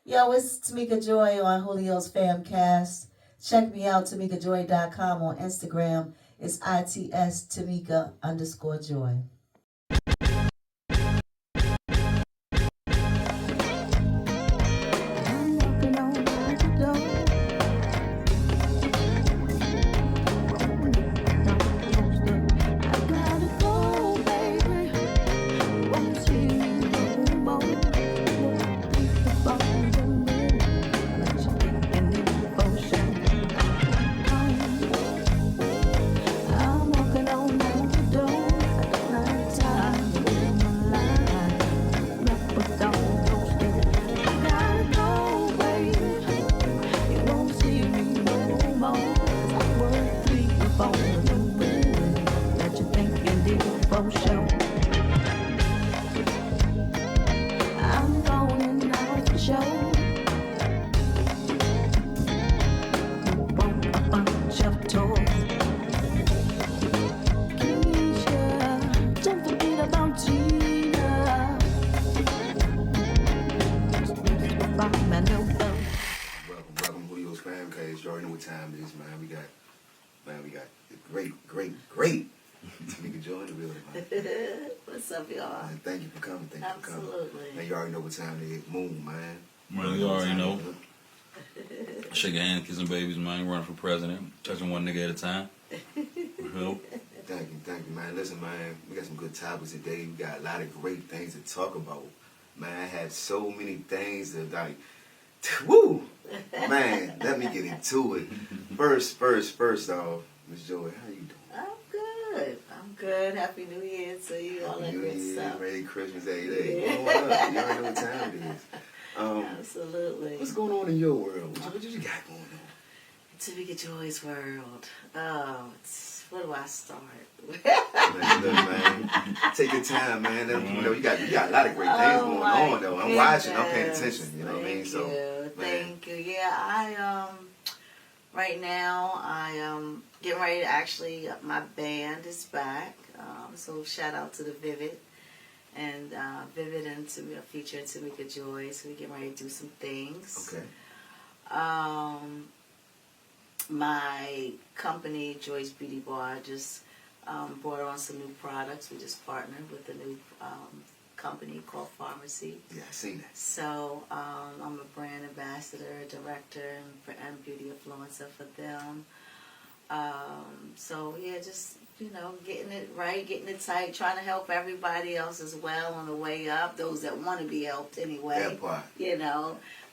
Yo, it's Tamika Joy on Julio's Famcast. Check me out, TamikaJoy.com on Instagram. It's ITS Tamika underscore Joy. I'm knocking on the door. I gotta go, baby. Won't see you no more. Think about the minute that you're taking in devotion. I'm walking on out the door. I don't have time to live my life. Left without no sleep. I gotta go, baby. You won't see me no more. 'Cause I'm worth three before the minute that you're thinking devotion. I'm going out for show. Want a bunch of toys. Keisha, don't forget about Gina. About my no love. Welcome, Julio's Famcast. You already know what time it is, man. We got the great Tamika Joy in the building, man. What's up, y'all? Man, thank you for coming. Absolutely. Man, you already know what time it is. Moon, man. Man, you already know. Shake your hand, kissing babies, man. Running for president. Touching one nigga at a time. Help. Thank you, man. Listen, man, we got some good topics today. We got a lot of great things to talk about. Man, I had so many things to like. Woo! Man, let me get into it. First off, Miss Joy, how you doing? I'm good. Happy New Year to you, all that New good Year, stuff. Merry Christmas, hey. You know what up? You already know what time it is. Absolutely. What's going on in your world? What you got going on? Tamika Joy's world. Oh, where do I start? Man, look, man, take your time, man. Let them know you got a lot of great things going on, though. I'm watching, I'm paying attention. You know what I mean? Thank you. Yeah, right now I am getting ready to actually. My band is back. So shout out to the Vivid. And Vivid and featuring Tamika Joy. So we're getting ready to do some things. Okay. My company, Joy's Beauty Bar, just brought on some new products. We just partnered with a new company called Pharmacy. Yeah, I seen that. So I'm a brand ambassador, director, and beauty influencer for them. So yeah, just getting it right, getting it tight, trying to help everybody else as well on the way up. Those that want to be helped anyway. That part.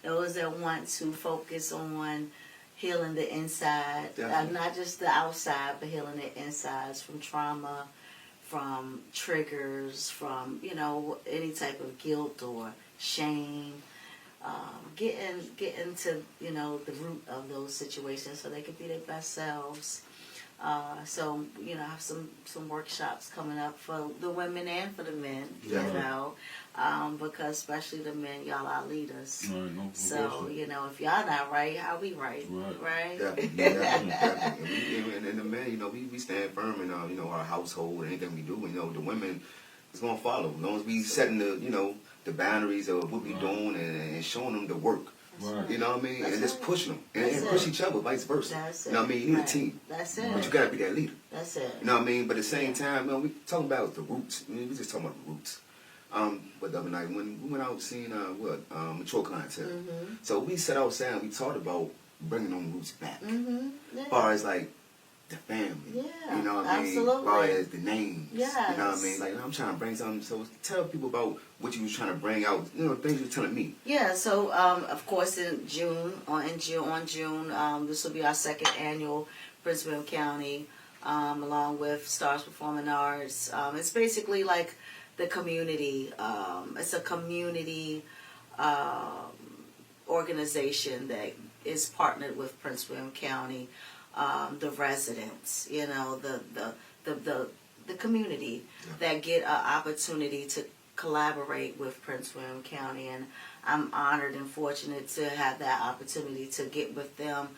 Those that want to focus on healing the inside, Definitely. not just the outside, but healing the insides from trauma, from triggers, from any type of guilt or shame. Getting to the root of those situations so they can be their best selves. So I have some workshops coming up for the women and for the men. Yeah. Because especially the men, y'all are leaders. Right, no, So if y'all not right, how we right? Right. Definitely. And the men, we stand firm in our household. Anything we do, the women is gonna follow. As long as we setting the boundaries of what we doing and showing them the work. Right. You know what I mean? That's and just it. pushing them. And push each other, vice versa. That's it. You know what I mean? You need a team. That's it. But you gotta be that leader. That's it. You know what I mean? But at the same time, we talking about the roots. We just talking about the roots. But the other night when we went out seeing mature clientele. Mm-hmm. So we sat outside and we talked about bringing them roots back. Mm-hmm. Yeah. As far as like the family. Yeah, You know what I mean? absolutely. As far as the names. Yes. You know what I mean? Like I'm trying to bring something. So tell people about what you was trying to bring out. Things you were telling me. Yeah, so of course in June, this will be our second annual Prince William County, along with Stars Performing Arts. It's basically like the community. It's a community organization that is partnered with Prince William County. The residents, the community that get an opportunity to collaborate with Prince William County, and I'm honored and fortunate to have that opportunity to get with them.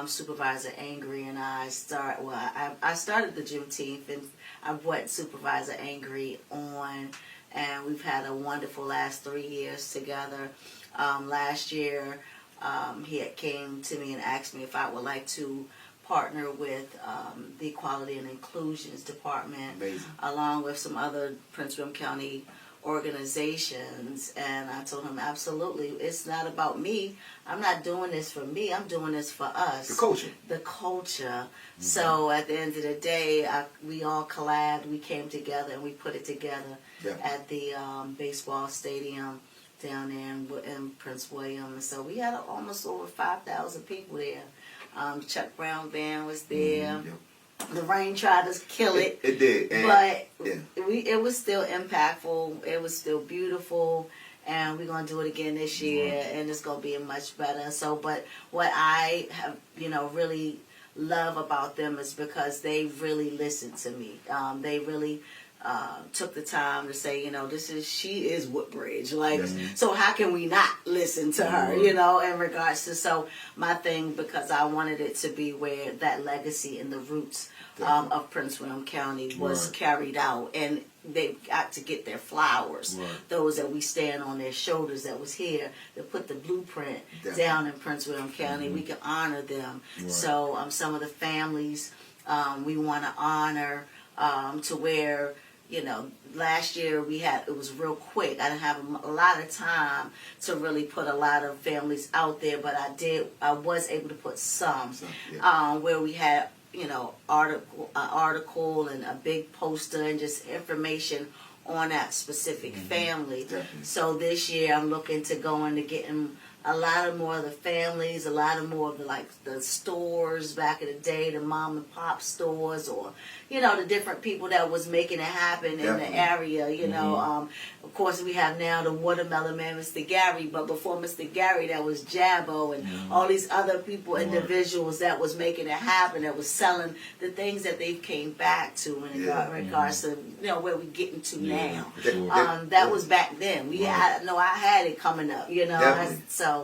Supervisor Angry and I started the Juneteenth, and I brought Supervisor Angry on, and we've had a wonderful last 3 years together. Last year, he had came to me and asked me if I would like to partner with the Equality and Inclusions Department, Amazing. along with some other Prince William County organizations. And I told him, absolutely, it's not about me. I'm not doing this for me. I'm doing this for us. The culture. The culture. So at the end of the day, we all collabed. We came together and we put it together at the baseball stadium down there in Prince William. And so we had almost over 5,000 people there. Chuck Brown Band was there. The rain tried to kill it. It did. But it was still impactful. It was still beautiful. And we're going to do it again this year. And it's going to be much better. So, but what I have, really love about them is because they really listened to me. They really took the time to say, she is Woodbridge. Like, so how can we not listen to her, in regards to, so my thing, because I wanted it to be where that legacy and the roots of Prince William County was carried out. And they got to get their flowers, those that we stand on their shoulders that was here to put the blueprint down in Prince William County. We can honor them. So some of the families we want to honor to where, last year it was real quick. I didn't have a lot of time to really put a lot of families out there, but I was able to put some where we had article and a big poster and just information on that specific family. So this year I'm looking to go into getting a lot of more of the families, a lot of more of the stores back in the day, the mom and pop stores, or the different people that was making it happen in the area. Of course we have now the Watermelon Man, Mr. Gary, but before Mr. Gary that was Jabbo and all these other people, individuals that was making it happen, that was selling the things that they came back to in regards to where we getting to now. That was back then. I had it coming up. So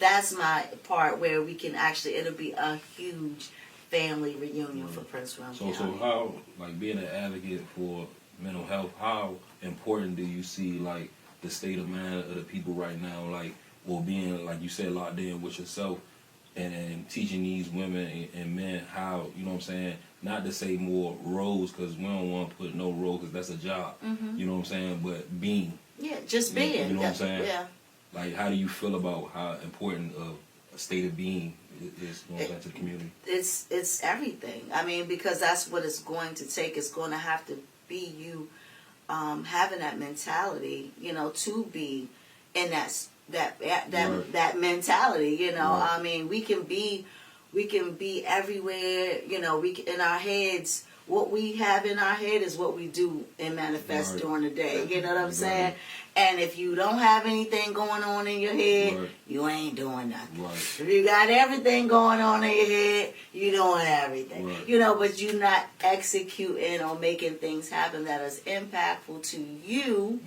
that's my part where we can actually, it'll be a huge family reunion for Prince William County. So how, being an advocate for mental health, how important do you see, the state of mind of the people right now, or being, like you said, locked in with yourself and teaching these women and men how, not to say more roles, because we don't want to put no role, because that's a job, but being. Yeah, just being. You know what I'm saying? Yeah. How do you feel about how important a state of being is to the community? It's everything. I mean, because that's what it's going to take. It's going to have to be you having that mentality, to be in that mentality. I mean, we can be everywhere. We can, in our heads. What we have in our head is what we do and manifest during the day. You know what I'm saying? And if you don't have anything going on in your head, you ain't doing nothing. If you got everything going on in your head, you doing everything. But you're not executing or making things happen that is impactful to you,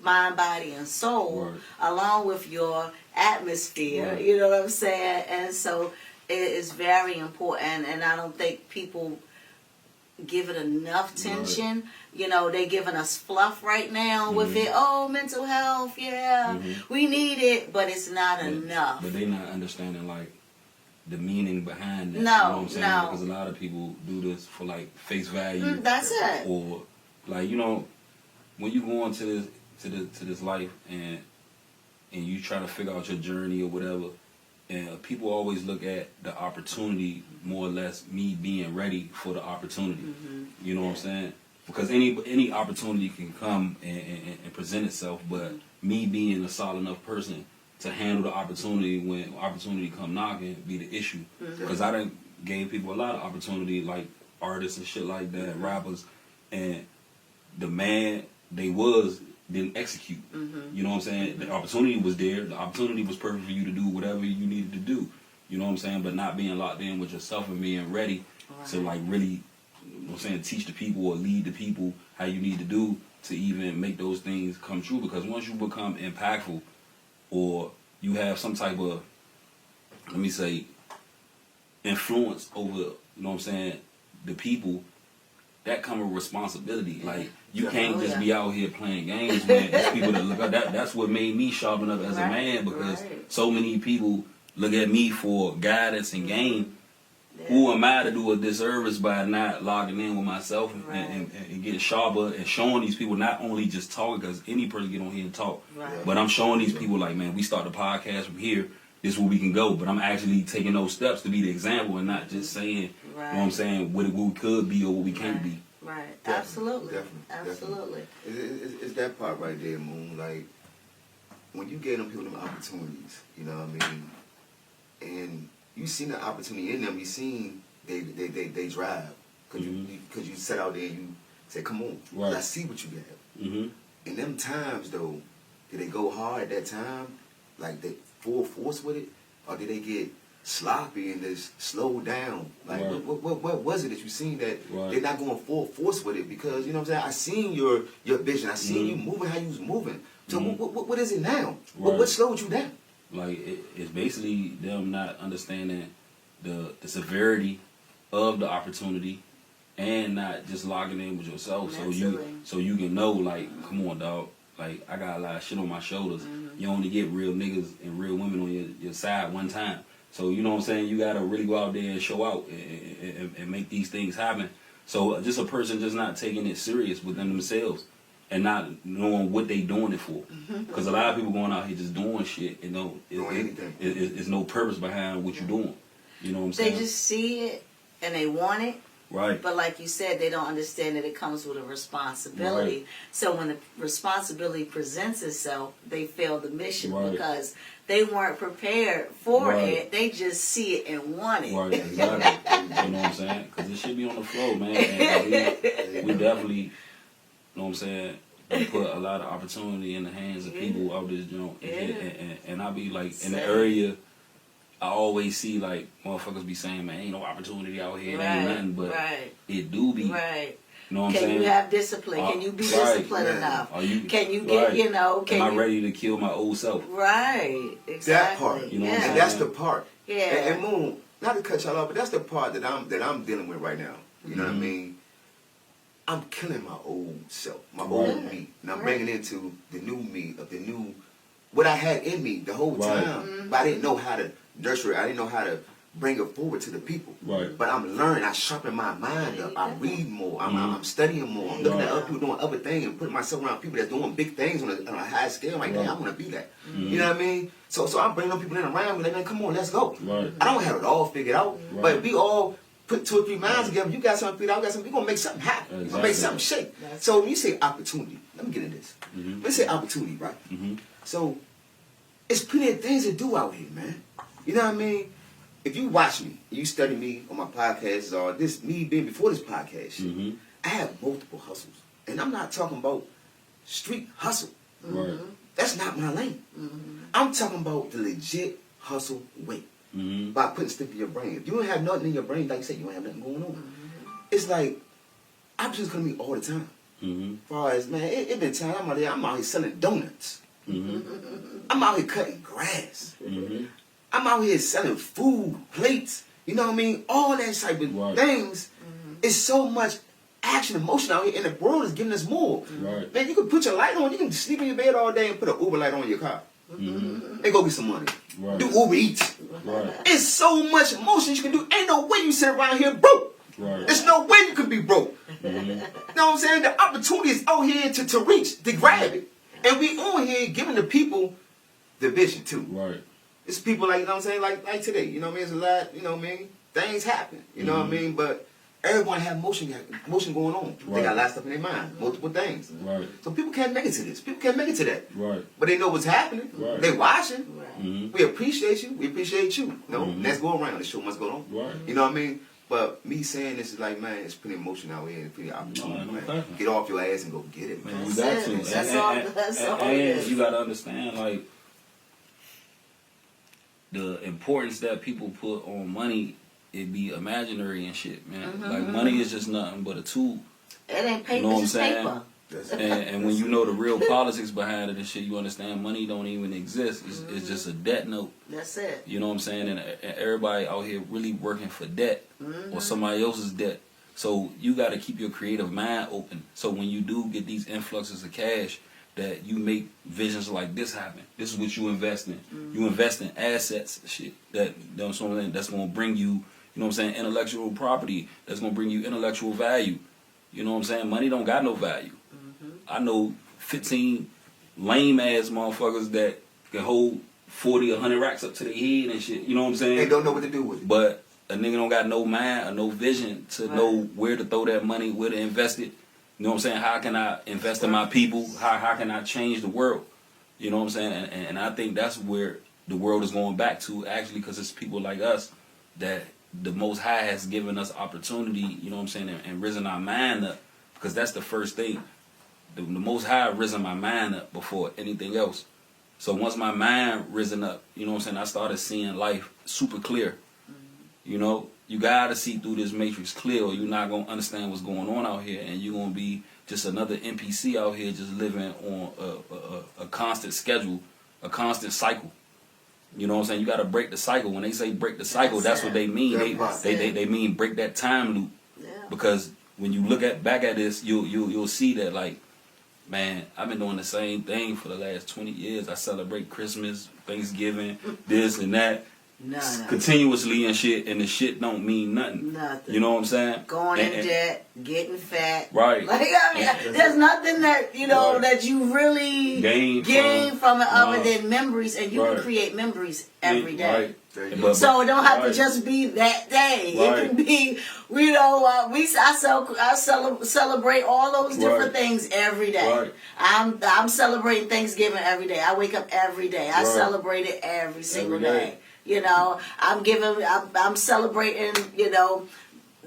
mind, body, and soul, along with your atmosphere. You know what I'm saying? And so it is very important, and I don't think people give it enough attention. They giving us fluff right now with it. Oh, mental health, we need it, but it's not enough. But they not understanding the meaning behind it. No, you know what I'm saying? no. Because a lot of people do this for face value. That's it. Or when you go into this life and you try to figure out your journey or whatever. And people always look at the opportunity, more or less, me being ready for the opportunity. You know what I'm saying? Because any opportunity can come and present itself, but me being a solid enough person to handle the opportunity when opportunity come knocking be the issue. Because I done gave people a lot of opportunity, like artists and shit like that, rappers, and the man they didn't execute. You know what I'm saying? The opportunity was there. The opportunity was perfect for you to do whatever you needed to do. You know what I'm saying? But not being locked in with yourself and being ready to really, teach the people or lead the people how you need to do to even make those things come true. Because once you become impactful or you have some type of, influence over, the people, that come with responsibility. You can't Oh, just yeah. be out here playing games, man. It's people that look at that. That's what made me sharpen up as a Right, man, because right. so many people look at me for guidance and game. Yeah. Who am I to do a disservice by not logging in with myself and, Right. and getting sharper and showing these people, not only just talking, because any person get on here and talk, Right. but I'm showing these people like, man, we start the podcast from here. This is where we can go. But I'm actually taking those steps to be the example and not just saying, Right. you know what I'm saying, what we could be or what we can't Right. be. Right. Definitely, Absolutely. definitely, Absolutely. It's that part right there, Moon. Like, when you get them people them opportunities, you know what I mean? And you seen the opportunity in them, you seen they drive. Because you set out there and you say, come on, Right. I see what you got. Mm-hmm. In them times, though, did they go hard at that time? Like, they full force with it? Or did they get sloppy and just slow down? Like, Right. what was it that you seen that Right. they're not going full force with it? Because, you know what I'm saying, I seen your vision. I seen you moving how you was moving. So what is it now? Right. What slowed you down? Like, it's basically them not understanding the severity of the opportunity and not just logging in with yourself. Mentally. So you can know, like, come on, dog. Like, I got a lot of shit on my shoulders. You only get real niggas and real women on your side one time. So, you know what I'm saying? You got to really go out there and show out and make these things happen. So, just a person just not taking it serious within themselves and not knowing what they doing it for. Because a lot of people going out here just doing shit and Doing anything. it's no purpose behind what you're doing. You know what I'm They saying? just see it and they want it. Right. But like you said, they don't understand that it comes with a responsibility. Right. So when the responsibility presents itself, they fail the mission Right. because they weren't prepared for Right. it. They just see it and want it. Right, exactly. You know what I'm saying? Because it should be on the flow, man. And we definitely, you know what I'm saying, we put a lot of opportunity in the hands of people out this joint. And I be like, in the area, I always see like motherfuckers be saying, man, ain't no opportunity out here, it ain't nothing, but it do be. Right. You know what I'm Can saying? you have discipline? Can you be Right, disciplined man. enough? Are you, Can you get, right. you know, can Am I you... ready to kill my old self? Right, exactly. That part. You know what I'm yeah. saying? And that's the part. Yeah. And Moon, not to cut y'all off, but that's the part that I'm dealing with right now. You know what I mean? I'm killing my old self, my old me, and I'm bringing into the new me of the new what I had in me the whole Right. time, but I didn't know how to nurture it. I didn't know how to bring it forward to the people. Right. But I'm learning. I sharpen my mind up. I read more. I'm studying more. I'm looking at other people doing other things and putting myself around people that's doing big things on a high scale. Like, damn, I want to be that. You know what I mean? So I'm bringing them people in around me. Like, man, come on, let's go. Right. I don't have it all figured out, Right. but if we all put 2 or 3 minds together, you got something figured out, I got something, we're going to make something happen. We're going to make something shake. So when you say opportunity, let me get into this. When you say opportunity, right? So it's plenty of things to do out here, man. You know what I mean? If you watch me, you study me on my podcasts or this, me being before this podcast shit, I have multiple hustles. And I'm not talking about street hustle. Right. That's not my lane. I'm talking about the legit hustle way. By putting stuff in your brain. If you don't have nothing in your brain, like you said, you don't have nothing going on. It's like, options come to me all the time. As far as, man, it been time I'm out here selling donuts. I'm out here cutting grass. I'm out here selling food, plates. You know what I mean? All that type of things. It's so much action, emotion out here, and the world is giving us more. Right. Man, you can put your light on. You can sleep in your bed all day and put an Uber light on your car. And go get some money. Right. Do Uber Eats. Right. It's so much emotion you can do. Ain't no way you sit around here broke. Right. There's no way you can be broke. You know what I'm saying? The opportunity is out here to reach, to grab it. And we on here giving the people the vision too. Right. It's people like, you know what I'm saying, like today. You know what I mean? It's a lot, you know what I mean? Things happen. You know what I mean? But everyone have motion going on. They got a lot of stuff in their mind, multiple things. Right. So people can't make it to this. People can't make it to that. Right. But they know what's happening. Right. They watching. Right. We appreciate you. We appreciate you. You know, let's go around. The show must go on. Right. You know what I mean? But me saying this is like, man, it's plenty of emotion out here and plenty of opportunity, No, man. okay. Get off your ass and go get it, Man, man. you That's got it. to. That's all it and is. you got to understand, like, the importance that people put on money, it be imaginary and shit, man. Like, money is just nothing but a tool. It ain't paper, You know what I'm it's just saying? paper. That's And when you know the real politics behind it and shit, you understand money don't even exist. It's just a debt note. That's it. You know what I'm saying? And everybody out here really working for debt or somebody else's debt. So you got to keep your creative mind open. So when you do get these influxes of cash, that you make visions like this happen. This is what you invest in. You invest in assets, shit that's going to bring you, you know what I'm saying, intellectual property. That's going to bring you intellectual value. You know what I'm saying? Money don't got no value. I know 15 lame ass motherfuckers that can hold 40, 100 racks up to their head and shit. You know what I'm saying? They don't know what to do with it. But a nigga don't got no mind or no vision to know where to throw that money, where to invest it. You know what I'm saying? How can I invest in my people? How can I change the world? You know what I'm saying? And I think that's where the world is going back to, actually, because it's people like us that the Most High has given us opportunity, you know what I'm saying, and risen our mind up, because that's the first thing. The Most High risen my mind up before anything else. So once my mind risen up, you know what I'm saying, I started seeing life super clear. You know, you gotta see through this matrix clear, or you're not gonna understand what's going on out here, and you're gonna be just another NPC out here, just living on a constant schedule, a constant cycle. You know what I'm saying? You gotta break the cycle. When they say break the cycle, that's what they mean. They mean break that time loop. Yeah. Because when you look back at this, you'll see that, like, man, I've been doing the same thing for the last 20 years. I celebrate Christmas, Thanksgiving, this and that. Continuously and shit, and the shit don't mean nothing. Nothing. You know what I'm saying? Going in debt, getting fat. Right. Like, I mean, there's nothing that, you know, that you really gain from it other than memories, and you can create memories every day. Right. So it don't have to just be that day. It can be, you know, I celebrate all those different things every day. Right. I'm celebrating Thanksgiving every day. I wake up every day. I celebrate it every single day. You know, I'm celebrating, you know,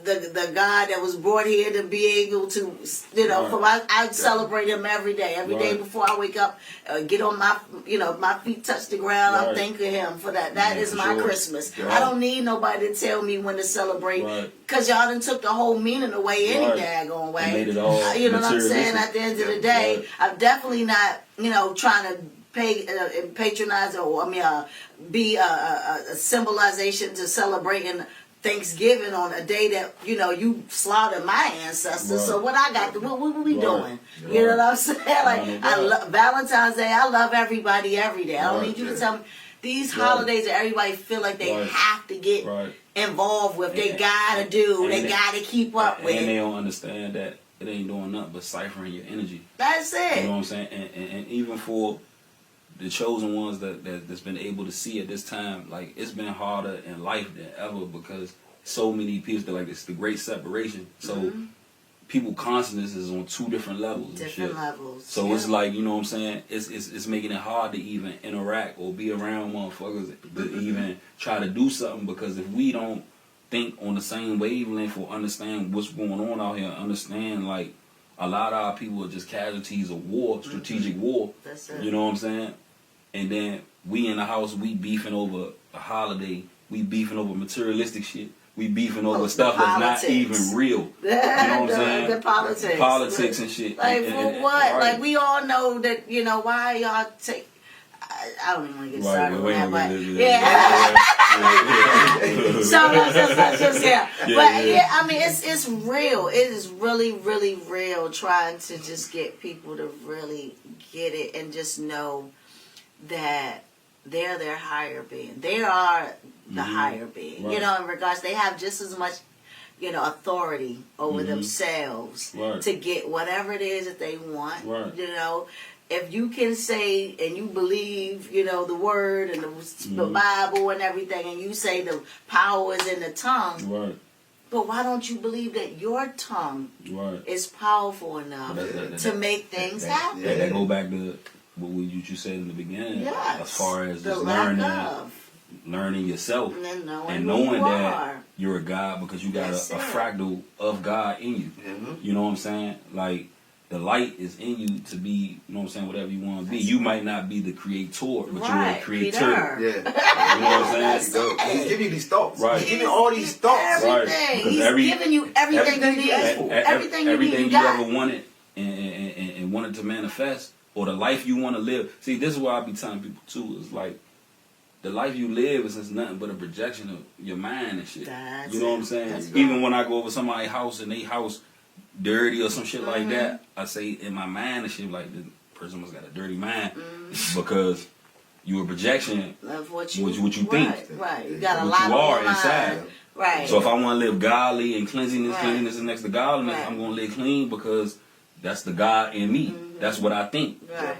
the God that was brought here to be able to, you know, I celebrate him every day. Every day before I wake up, get on my feet touch the ground, I'm thanking him for that. That is my Christmas. I don't need nobody to tell me when to celebrate, because y'all done took the whole meaning away any daggone way. Made it all you know what I'm saying? At the end of the day, I'm definitely not, you know, trying to patronize or be a symbolization to celebrating Thanksgiving on a day that, you know, you slaughtered my ancestors. So what I got to, what we doing? You know what I'm saying? Like, I love Valentine's Day. I love everybody every day. I don't need you to tell me these holidays that everybody feel like they have to get involved with. They gotta do. They gotta keep up with. And they don't understand that it ain't doing nothing but ciphering your energy. That's it. You know what I'm saying? And even for the chosen ones that's been able to see at this time, like, it's been harder in life than ever, because so many people, like, it's the great separation. So people consciousness is on two different levels. Different levels. So it's like, you know what I'm saying, it's making it hard to even interact or be around motherfuckers to even try to do something, because if we don't think on the same wavelength or understand what's going on out here, understand, like, a lot of our people are just casualties of war, strategic war. That's it. You know what I'm saying? And then we in the house, we beefing over a holiday. We beefing over materialistic shit. We beefing over stuff that's not even real. You know what I'm saying? The politics. Politics and shit. Like, for what? Like, we all know that, you know, why y'all take... I don't even want to get started on that, but... So, that's just, But, yeah, I mean, it's real. It is really, really real, trying to just get people to really get it and just know that they're their higher being. They are the higher being. You know, in regards, they have just as much, you know, authority over themselves to get whatever it is that they want. You know, if you can say and you believe, you know, the word and the Bible and everything, and you say the power is in the tongue, but why don't you believe that your tongue is powerful enough to make things happen? That go back to what you said in the beginning, as far as just learning yourself and knowing that you're a God, because you got a fractal of God in you. You know what I'm saying? Like, the light is in you to be, you know what I'm saying, whatever you want to be. You might not be the creator, but you're a creator. Yeah. You know what I'm saying? He's giving you these thoughts. Right. He's giving you all these thoughts. Everything. He's giving you everything you need. Everything you ever wanted and wanted to manifest, or the life you want to live. See, this is why I be telling people too, is like, the life you live is nothing but a projection of your mind and shit. That's You know what I'm it. saying? That's Even when I go over somebody's house and they house dirty or some shit like that, I say in my mind and shit like, this person must got a dirty mind because you a projection of what what you think. Right. You got a What lot you on are your mind. inside. Right. So if I want to live godly and cleanliness, Right. cleanliness is next to godliness, Right. I'm going to live clean because that's the God in me. That's what I think. Right.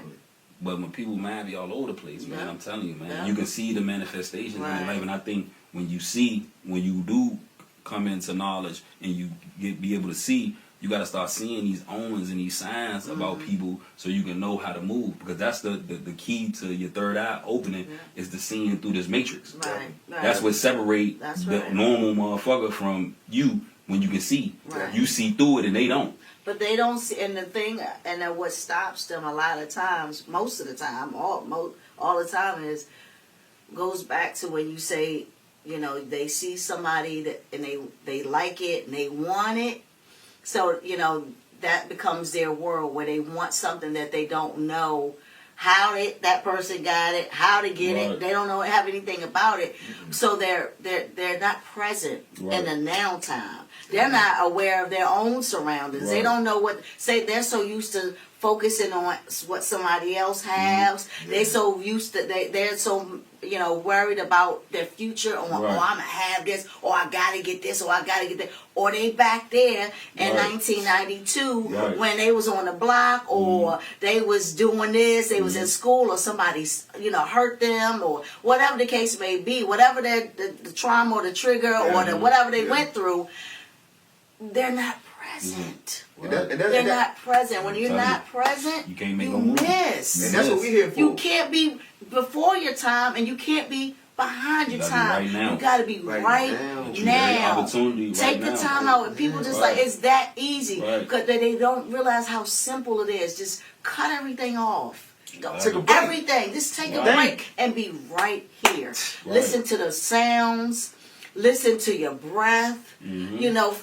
But when people mind be all over the place, man, Yeah. I'm telling you, man, Yeah. you can see the manifestations in Right. your life. And I think when you do come into knowledge and you be able to see, you got to start seeing these omens and these signs about people so you can know how to move. Because that's the key to your third eye opening is the seeing through this matrix. Right. That's what separate That's the right. normal motherfucker from you when you can see. Right. You see through it and they don't. But they don't see, and the thing, and then what stops them a lot of times, most of the time, all the time is goes back to when you say, you know, they see somebody that and they like it and they want it, so you know that becomes their world where they want something that they don't know how that person got it, how to get Right. it. They don't know have anything about it, so they're not present in the now time. They're not aware of their own surroundings. They Right. don't know they're so used to focusing on what somebody else has. They're so used to they're so worried about their future on Right. oh I'm gonna have this or I gotta get this or I gotta get that or they back there in Right. 1992 Right. when they was on the block or they was doing this, they was in school or somebody hurt them or whatever the case may be, whatever the trauma or the trigger or the whatever they went through. They're not present. They're not present. When you're Tell not present, you can't make you no move. miss. And that's what we're here for. You can't be before your time, and you can't be behind your gotta be time. right now. You got to be right now. You got now. opportunity right Take the now. time out. And people just Right. like it's that easy Right. because they don't realize how simple it is. Just cut everything off. Don't Take a break. everything. Just take a Right. break and be right here. Listen to the sounds. Listen to your breath.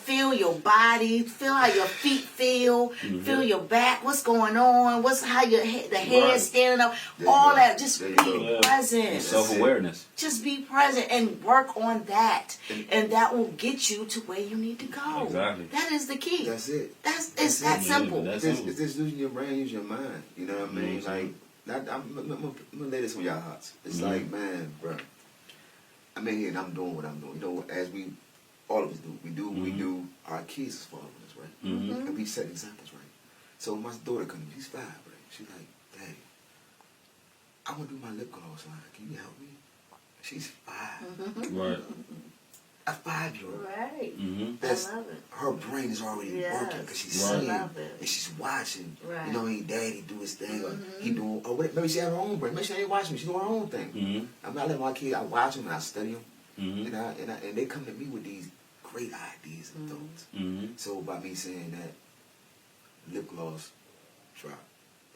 Feel your body. Feel how your feet feel. Feel your back. What's going on? How the head Right. standing up. There All you go. that. Just There you be go. Yeah. present. Self-awareness. Just be present and work on that, and that will get you to where you need to go. Exactly. That is the key. That's it. It's that it. simple. That's It's simple. just losing your brain, use your mind. You know what I mean? Like, I'm gonna lay this on y'all hearts. It's like, man, bro, I'm in here and I'm doing what I'm doing. You know, as all of us do. We do what we do. Our kids is following us, right? And we set examples, right? So my daughter comes, she's 5, right? She's like, Dad, I want to do my lip gloss line. Can you help me? She's 5. Right. A 5-year-old. Right. That's, I love it. her brain is already Yes. working because she's Right. seeing I love it. and she's watching. Right. You know, Daddy do his thing, or he doing, or maybe she have her own brain. Maybe she ain't watching me. She doing her own thing. I'm not letting my kids. I watch them and I study them, and they come to me with these great ideas and thoughts. So by me saying that, lip gloss drop.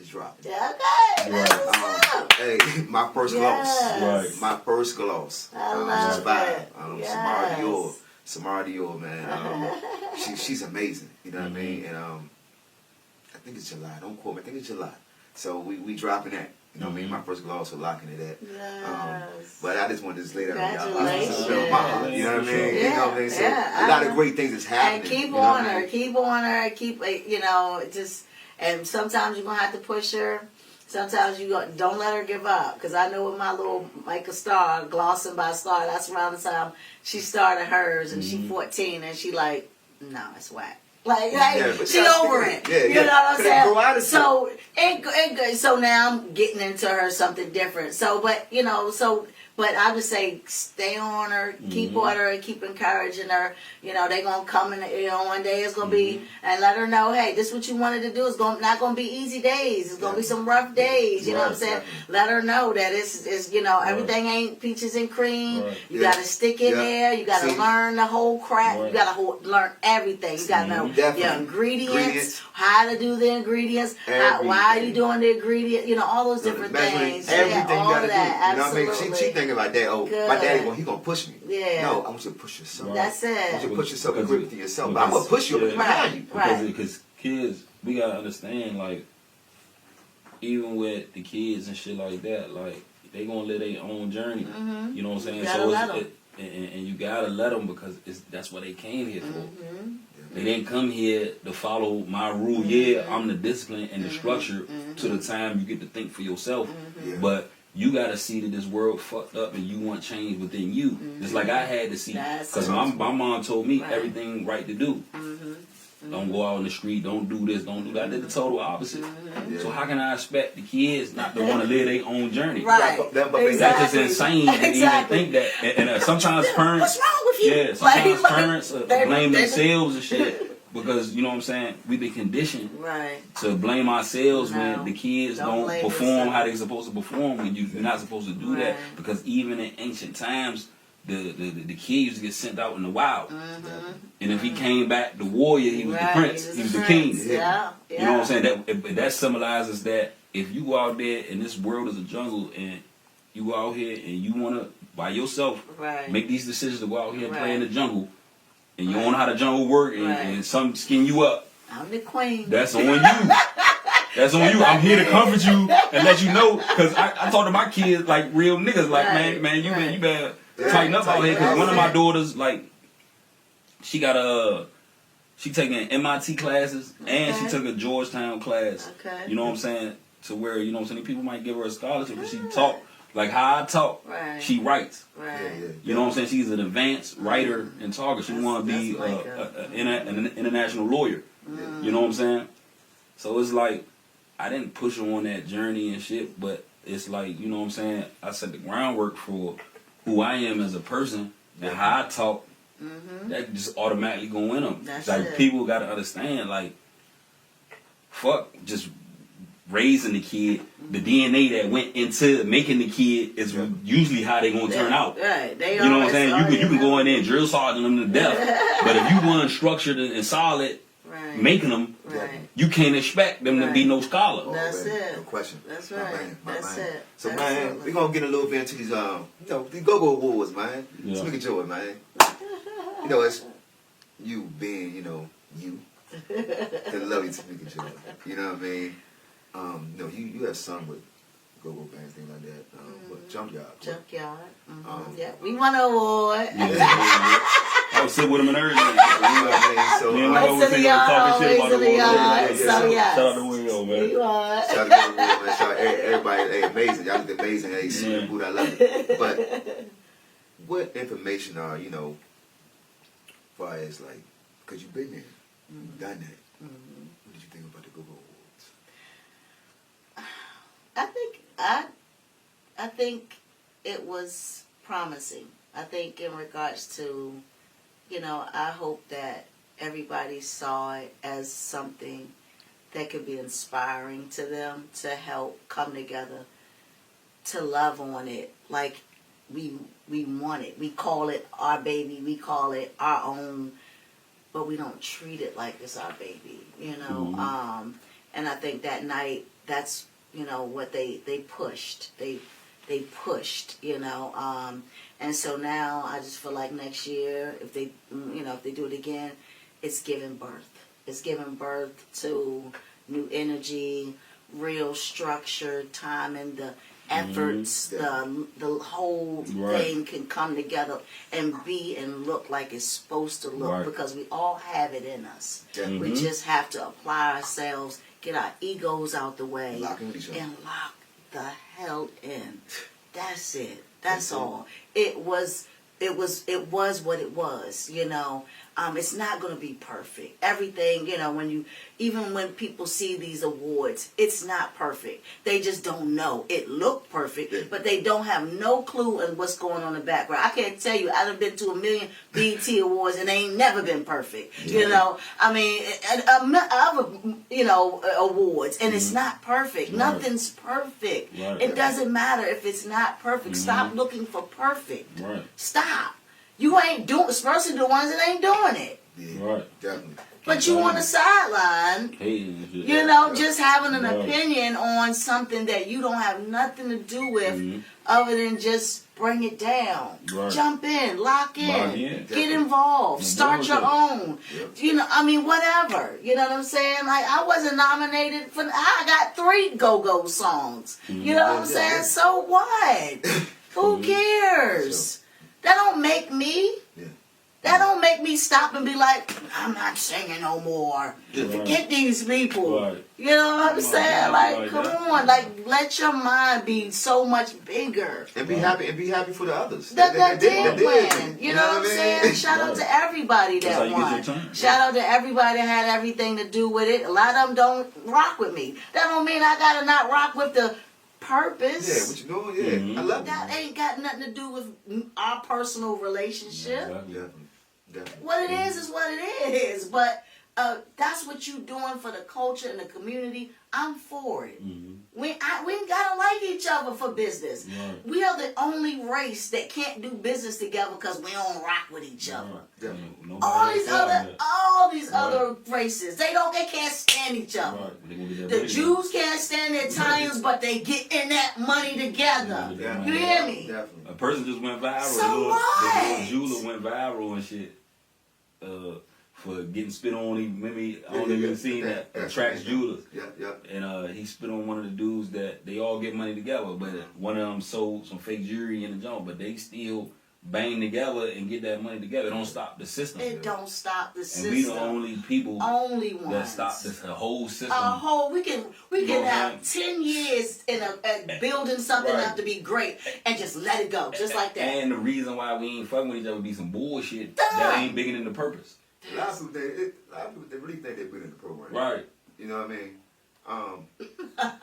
It's dropping. Yeah, okay. That's what's up. Hey, my first Yes. gloss. Right. My first gloss. I love She's 5. it. Samara Yes. Dior. Samara Dior, man. She's amazing. You know what I mean? And I think it's July. Don't quote me. I think it's July. So we dropping that. You know what I mean? My first gloss, so locking it at. Yes. But I just wanted to lay that on y'all. Congratulations. You know what I mean? You know what I mean? So Yeah, a lot of know. great things is happening. And keep you know what on I her, mean? keep on her, just, and sometimes you're going to have to push her. Sometimes don't let her give up. Because I know with my little Michael Star, Glossing by Star, that's around the time she started hers, and she 14, and she like, no, it's whack. Like but she that's over good. it. Yeah, You yeah. know what I'm Could it grow out saying? of So so now I'm getting into her something different. So but I would say stay on her, keep on her, and keep encouraging her. They're gonna come and one day it's gonna be, and let her know, hey, this is what you wanted to do. It's not gonna be easy days. It's gonna be some rough days. You know what I'm saying? Definitely. Let her know that it's everything ain't peaches and cream. Right. You Yeah. gotta stick in Yeah. there. You gotta See? learn the whole crap. Right. You gotta learn everything. You gotta know Definitely. your ingredients, Ingredients. how to do the ingredients, why are you Everything. doing the ingredient. All those different things. Everything all you gotta of that. do. You know what I mean? Absolutely. She thinking about that. Oh, Good. my daddy, he gonna push me. Yeah. No, I want you to push yourself. Right. That's I want you it. to push yourself and Because grip it to yourself. But I'm gonna push you Yeah. behind you. Right. Because kids, we gotta understand, like, even with the kids and shit like that, like, they gonna live their own journey. Mhm. You know what I'm saying? You gotta let 'em. And you gotta let them because that's what they came here for. Mhm. They didn't come here to follow my rule. Yeah, I'm the discipline and the structure to the time you get to think for yourself. Yeah. But you gotta see that this world fucked up and you want change within you. Just like I had to see. That's Because it. my mom told me Right. everything right to do. Don't go out in the street, don't do this, don't do that. I did the total opposite. So how can I expect the kids not to want to live their own journey? Right. That- That's just Exactly. insane to Exactly. even think that. And sometimes parents, What's wrong with you? yeah, sometimes Like, parents they- blame they- themselves and shit because you know what I'm saying. We've been conditioned Right. to blame ourselves No. when the kids Don't don't blame perform yourself. how they're supposed to perform. When you're not supposed to do that Right. because even in ancient times, the kid used to get sent out in the wild. And if he came back the warrior, he was the Right, prince. He was the prince. king. Yeah. You know what I'm saying? That symbolizes that if you go out there and this world is a jungle and you go out here and you want to, by yourself, Right. make these decisions to go out here and play Right. in the jungle, and you Right. don't know how the jungle work and, Right. and some skin you up, I'm the queen. that's on you. That's on you. I'm here to comfort you and let you know, because I talk to my kids like real niggas. Like, Right. man, you Right. better tighten up out here. Because one of my daughters, like, she got she taking MIT classes and she Okay. took a Georgetown class. Okay. You know what I'm saying? To where, you know what I'm saying, people might give her a scholarship, but she talk like how I talk. Right. She writes. Right. You know what I'm saying? She's an advanced writer and talker. She want to be That's Micah. an international lawyer. You know what I'm saying? So it's like, I didn't push her on that journey and shit, but it's like, you know what I'm saying? I set the groundwork for who I am as a person and how I talk. That just automatically go in them. That's Like, it. people got to understand, like, fuck just raising the kid. The DNA that went into making the kid is usually how they gonna turn out. Right. They You know what I'm always saying? are, You can go in there and know. drill sergeant them to death, but if you weren't structured and solid Right. making them, Right. you can't expect them to be Right. no scholar. That's man, it. No question. That's My right. man, my That's man. it. So man, Absolutely. we're gonna get a little bit into these these go-go awards, man. Yeah. Let's look at yours, man. You know, it's you being, you know, you. The love you, Tamika Joy. You know what I mean? You know, you have sung with go-go bands, things like that. But Junkyard. Junkyard. Um, Yeah. We won an award. I was sitting with him and everything. You know what I mean? So, Me and Always Will was to the sitting there talking shit about the always to the world. yard. Yeah, So yes. Shout out to Will, man. We won. shout out to the man. Shout out everybody. Hey, amazing. Y'all look amazing. Hey, super Yeah. food. I love it. But what information are, you know, far as like, because you've been there, you've done that. What did you think about the Go-Go Awards? I think it was promising. I think in regards to, you know, I hope that everybody saw it as something that could be inspiring to them to help come together, to love on it like we want it. We call it our baby. We call it our own, but we don't treat it like it's our baby, you know. And I think that night, that's, you know, what they pushed. They pushed, you know. And so now I just feel like next year, if they, you know, if they do it again, it's giving birth. It's giving birth to new energy, real structure, time, and the efforts, the whole thing can come together and be and look like it's supposed to look, because we all have it in us. We just have to apply ourselves, get our egos out the way, Lock in with each other. and lock the hell in. That's it. That's all. It was what it was, you know. It's not going to be perfect. Everything, you know, even when people see these awards, it's not perfect. They just don't know. It looked perfect, but they don't have no clue on what's going on in the background. I can't tell you, I've been to 1 million BET awards and they ain't never been perfect. You know, I mean, and other, you know, awards, and it's not perfect. Nothing's perfect. It doesn't matter if it's not perfect. Stop looking for perfect. Stop. You ain't doing, especially the ones that ain't doing it. Yeah, Right. definitely. But you on the sideline, Hating and shit. you know, just having an Right. opinion on something that you don't have nothing to do with Mhm. other than just bring it down. Right. Jump in, lock in, Lock in. get involved, start your own. Yep. You know, I mean, whatever. You know what I'm saying? Like, I wasn't nominated for, I got 3 go-go songs. You know what I'm saying? So what? Who cares? That don't make me. Yeah. That don't make me stop and be like, I'm not singing no more. Yeah. Forget these people. Right. You know what I'm saying? Like, Right. come on. Like, let your mind be so much bigger. And be happy. And be happy for the others. That did did. win. You know what I'm saying? mean? Shout out Right. to everybody That's how that you get won. your turn. Shout out to everybody that had everything to do with it. A lot of them don't rock with me. That don't mean I gotta not rock with the purpose. Yeah, what you doing? Yeah, Mhm. I love That ain't got nothing to do with our personal relationship. Exactly. Definitely. What it is what it is. But that's what you doing for the culture and the community. I'm for it. Mhm. We ain't gotta like each other for business. Right. We are the only race that can't do business together because we don't rock with each other. Right. Definitely. Nobody All else these got other, that. all these Right. other races, they can't stand each other. Right. They gonna get that The money. Jews can't stand the Italians, but they get in that money together. Yeah. You hear me? Definitely. A person just went viral. So the what? little Julio went viral and shit. For getting spit on. Maybe I don't even seen that. Attracts Judas. Yeah. And he spit on one of the dudes that they all get money together, but one of them sold some fake jewelry in the joint, but they still bang together and get that money together. It don't stop the system. It don't stop the And system. we the only people Only ones. that stop this whole system. We can know have what 10 years in a building something Right. have to be great and just let it go, just like that. And the reason why we ain't fucking with each other be some bullshit Done. that ain't bigger than the purpose. A lot of people, they really think they're good in the program. Right. You know what I mean?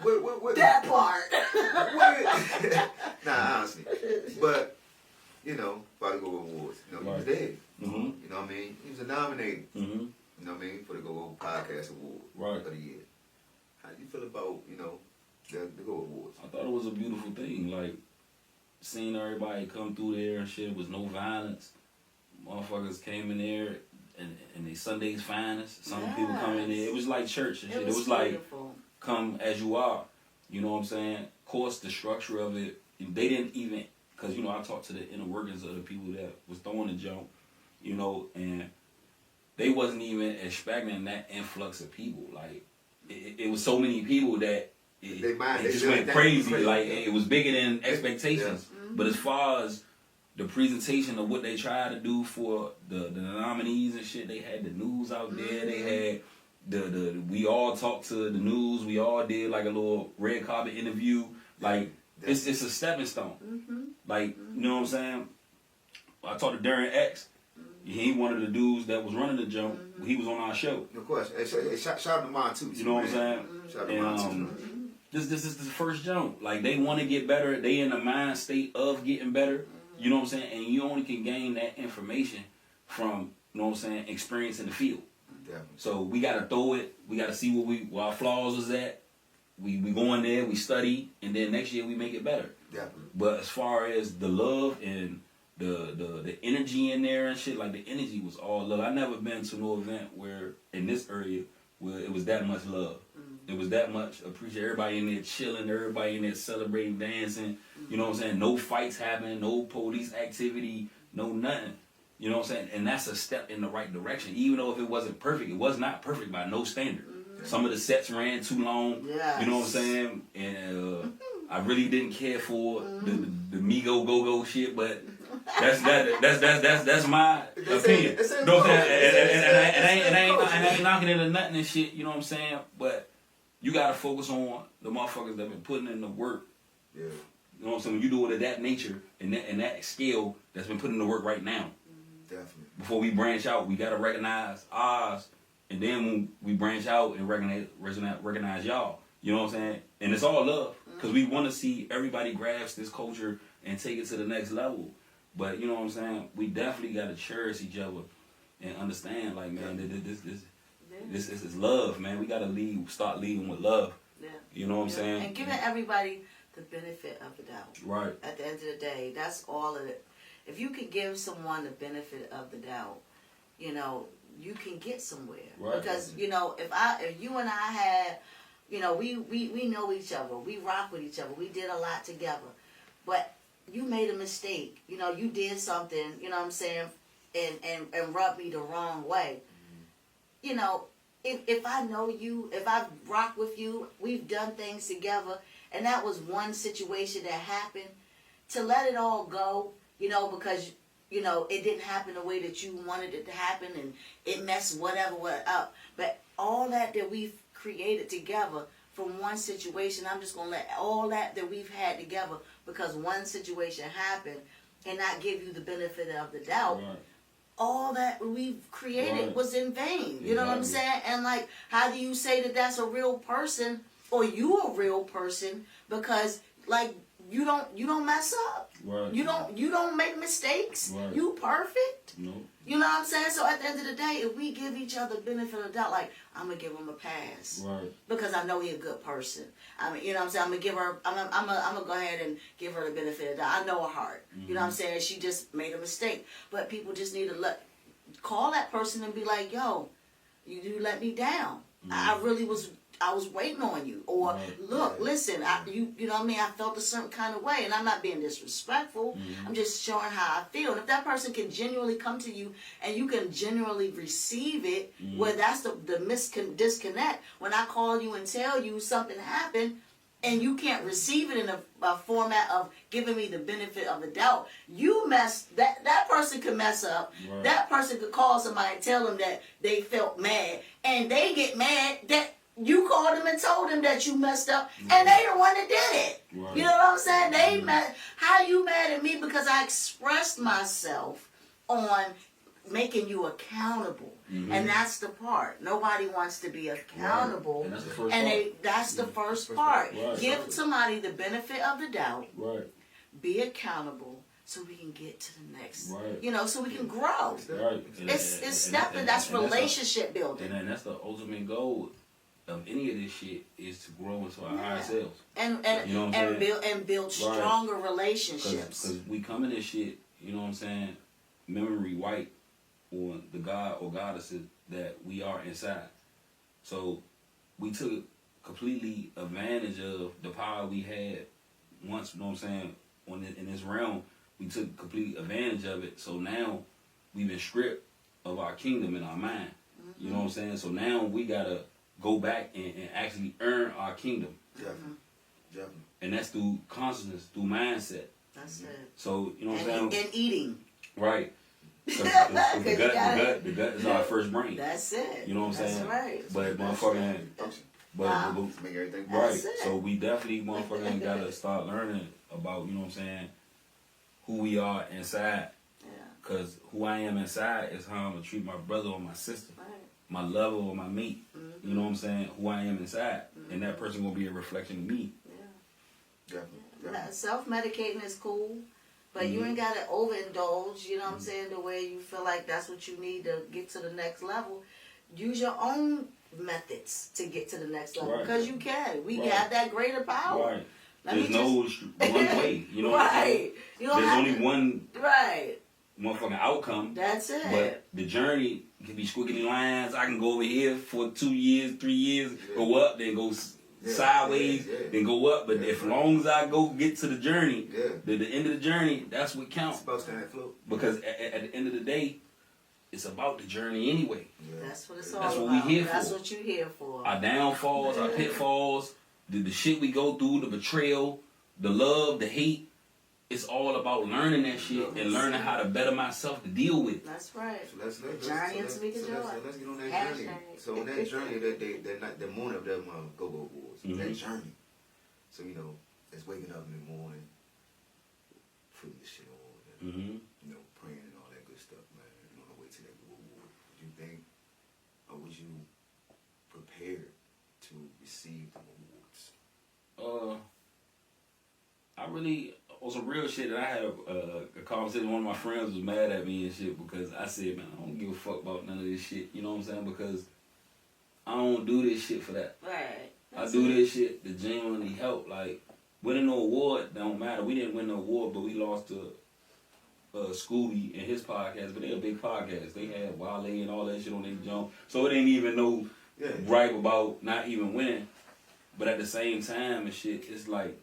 What That part. nah, honestly. But, you know, Father Go Awards. You know, he was Right. there. Mhm. You know what I mean? He was nominated. Mm-hmm. You know what I mean? For the Go Go Podcast Award Right. of the year. How do you feel about, you know, the Go Awards? I thought it was a beautiful thing. Like, seeing everybody come through there and shit. Was no violence. Motherfuckers came in there and they Sunday's finest. Some people come in there. It was like church and shit. It was like, beautiful. come as you are. You know what I'm saying? Of course, the structure of it, they didn't even, because, you know, I talked to the inner workings of the people that was throwing the jump, you know, and they wasn't even expecting that influx of people. Like, it was so many people that it just went crazy. Like, it was bigger than expectations. Yeah. But as far as the presentation of what they tried to do for the nominees and shit, they had the news out there. They had we all talked to the news. We all did like a little red carpet interview. Like, it's a stepping stone. Mm-hmm. Like, you know what I'm saying? I talked to Darren X. He one of the dudes that was running the jump. He was on our show. No question. Hey, shout out to mine too. You know what I'm saying? Shout out to And mine too. this is the first jump. Like, they want to get better. They in the mind state of getting better. You know what I'm saying? And you only can gain that information from, you know what I'm saying, experience in the field. Definitely. So we gotta throw it. We gotta see where our flaws is at. We go in there, we study, and then next year we make it better. Definitely. But as far as the love and the energy in there and shit, like, the energy was all love. I never been to no event where in this area where it was that much love. It was that much appreciate. Everybody in there chilling, everybody in there celebrating, dancing. You know what I'm saying? No fights happening, no police activity, no nothing. You know what I'm saying? And that's a step in the right direction. Even though if it wasn't perfect, it was not perfect by no standard. Some of the sets ran too long. Yes. You know what I'm saying? And I really didn't care for the Migo Go-Go shit, but that's my opinion. You know what I'm saying? And I ain't knocking into nothing and shit, you know what I'm saying? But you gotta focus on the motherfuckers that been putting in the work. Yeah. You know what I'm saying? When you do it at that nature and that scale that's been putting in the work right now. Definitely. Before we branch out, we gotta recognize ours, and then when we branch out and recognize y'all. You know what I'm saying? And it's all love, because we want to see everybody grasp this culture and take it to the next level. But you know what I'm saying? We definitely gotta cherish each other and understand, like, man, this is love, man. We gotta start leading with love. Yeah. You know what I'm saying? And giving everybody the benefit of the doubt. Right. At the end of the day, that's all of it. If you could give someone the benefit of the doubt, you know, you can get somewhere. Right. Because, you know, if you and I had, you know, we know each other, we rock with each other, we did a lot together, but you made a mistake, you know, you did something, you know what I'm saying, and rubbed me the wrong way. You know, if I know you, if I rock with you, we've done things together, and that was one situation that happened, to let it all go, you know, because, you know, it didn't happen the way that you wanted it to happen, and it messed whatever up. But all that we've created together from one situation, I'm just going to let all that we've had together, because one situation happened, and not give you the benefit of the doubt. Right. All that we've created Right. was in vain. You know what I'm Exactly. saying? And like, how do you say that that's a real person, or you a real person, because like you don't mess up. Right. You don't make mistakes. Right. You perfect. No. You know what I'm saying? So at the end of the day, if we give each other benefit of the doubt, like, I'm gonna give him a pass. Right. Because I know he's a good person. I mean, you know what I'm saying? I'm gonna give her. I'm gonna go ahead and give her the benefit of the doubt. I know her heart. You know what I'm saying? She just made a mistake. But people just need to call that person and be like, "Yo, you let me down. I was waiting on you." Or look, listen, you know what I mean? I felt a certain kind of way, and I'm not being disrespectful. I'm just showing how I feel. And if that person can genuinely come to you and you can genuinely receive it, where that's the disconnect. When I call you and tell you something happened, and you can't receive it in a format of giving me the benefit of the doubt, that person could mess up. Right. That person could call somebody and tell them that they felt mad, and they get mad that you called them and told them that you messed up, and they the one that did it. Right. You know what I'm saying? They mad. How you mad at me because I expressed myself on making you accountable? And that's the part. Nobody wants to be accountable. And that's the first And part. that's the first part. Right. Give somebody the benefit of the doubt. Right. Be accountable so we can get to the next. Right. You know, so we can grow. Right. It's stepping. That's relationship building. And that's the ultimate goal of any of this shit, is to grow into our higher selves. And You know what I'm saying? build stronger relationships. Because we come in this shit, you know what I'm saying, memory white on the God or goddesses that we are inside. So we took completely advantage of the power we had once, you know what I'm saying, in this realm. We took complete advantage of it. So now we've been stripped of our kingdom in our mind. You know what I'm saying? So now we got to go back and actually earn our kingdom. Definitely. And that's through consciousness, through mindset. That's it. So, you know what I'm saying? And eating. Right. 'Cause the gut is our first brain. That's it. You know what I'm saying? That's right. But motherfucking, but To make everything right. That's it. So we definitely motherfucking gotta start learning about, you know what I'm saying, who we are inside. Yeah. Cause who I am inside is how I'm gonna treat my brother or my sister, Right. my lover or my mate. You know what I'm saying? Who I am inside, and that person gonna be a reflection of me. Definitely. Self-medicating is cool, but you ain't got to overindulge, you know what I'm saying, the way you feel like that's what you need to get to the next level. Use your own methods to get to the next level, Right. because you can. We Right. have that greater power. Right. Let There's me no one way. You know what I'm saying? Right. You don't There's have only to- one Right. motherfucking outcome. That's it. But the journey can be squiggly lines. I can go over here for 2 years, 3 years, go up, then go sideways, then go up. But as long as I get to the journey, the end of the journey, that's what counts. It's about staying afloat. Because at the end of the day, it's about the journey anyway. That's what it's all That's about. what we here for. That's what you here for. Our downfalls, our pitfalls, the shit we go through, the betrayal, the love, the hate. It's all about learning that shit and learning how to better myself to deal with it. That's right. So let's Journey and Tamika Joy. let's get on that journey. Hashtag. So on that journey, the morning of them go-go boys, that journey. So you know, it's waking up in the morning, putting the shit on, and, you know, praying and all that good stuff, man. You on the way to that go-go. Would you think, or was you prepared to receive the awards? I really, on some real shit, that I had a conversation. One of my friends was mad at me and shit because I said, man, I don't give a fuck about none of this shit. You know what I'm saying? Because I don't do this shit for that. Right. I do this shit to genuinely help. Like, winning no award don't matter. We didn't win no award, but we lost to Scooby and his podcast, but they're a big podcast. They had Wale and all that shit on their jump. So it ain't even no gripe about not even winning. But at the same time and shit, it's like,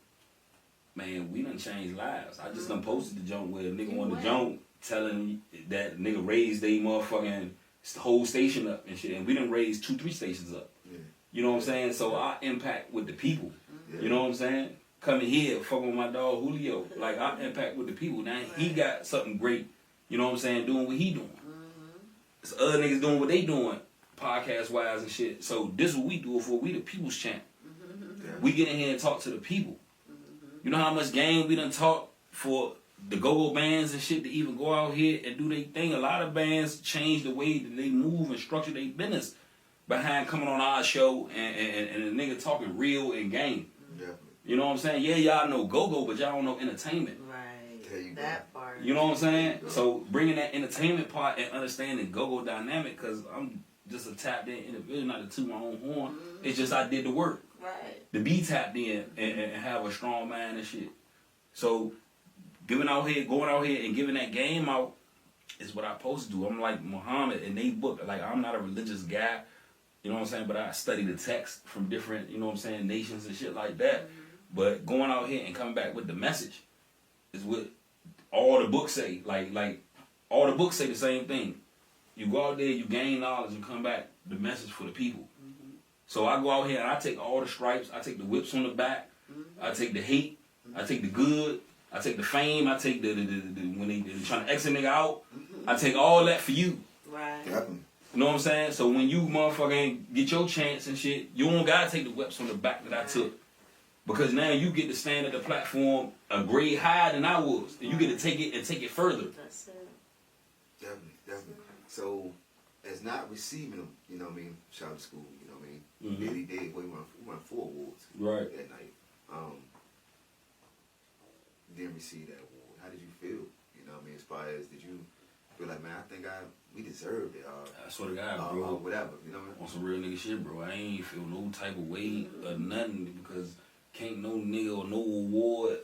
man, we done changed lives. I just done posted the jump where a nigga on the jump telling that nigga raised they motherfucking whole station up and shit. And we done raised 2-3 stations up. Yeah. You know what I'm saying? So our impact with the people. Yeah. You know what I'm saying? Coming here, fucking with my dog Julio. Like, our impact with the people. Now, he got something great, you know what I'm saying, doing what he doing. There's other niggas doing what they doing, podcast-wise and shit. So this is what we do it for. We the people's champ. We get in here and talk to the people. You know how much game we done talk for the go-go bands and shit to even go out here and do their thing. A lot of bands change the way that they move and structure their business behind coming on our show and a nigga talking real and game. Yeah. You know what I'm saying? Yeah, y'all know go-go, but y'all don't know entertainment. Right. That part. You know what I'm saying? So bringing that entertainment part and understanding go-go dynamic, because I'm just a tapped in individual, not to toot my own horn. It's just I did the work. Right. To be tapped in and have a strong mind and shit. So going out here and giving that game out is what I'm supposed to do. I'm like Muhammad in they book. Like, I'm not a religious guy, you know what I'm saying, but I study the text from different, you know what I'm saying, nations and shit like that. But going out here and coming back with the message is what all the books say. Like all the books say the same thing. You go out there, you gain knowledge, you come back, the message for the people. So I go out here and I take all the stripes, I take the whips on the back, I take the hate, I take the good, I take the fame, I take the when they trying to exit nigga out, I take all that for you. Right. Definitely. You know what I'm saying? So when you motherfucking get your chance and shit, you don't gotta take the whips on the back that I took. Because now you get to stand at the platform a grade higher than I was. And you get to take it and take it further. That's it. Definitely. So, as not receiving them, you know what I mean, shout out to school, you know what I mean, he did, we won 4 awards that night. Didn't receive that award. How did you feel? You know what I mean, as far as, did you feel like, man, I think we deserved it. I swear to God, bro. Whatever, you know what I mean? On some real nigga shit, bro. I ain't feel no type of weight or nothing because can't no nigga or no award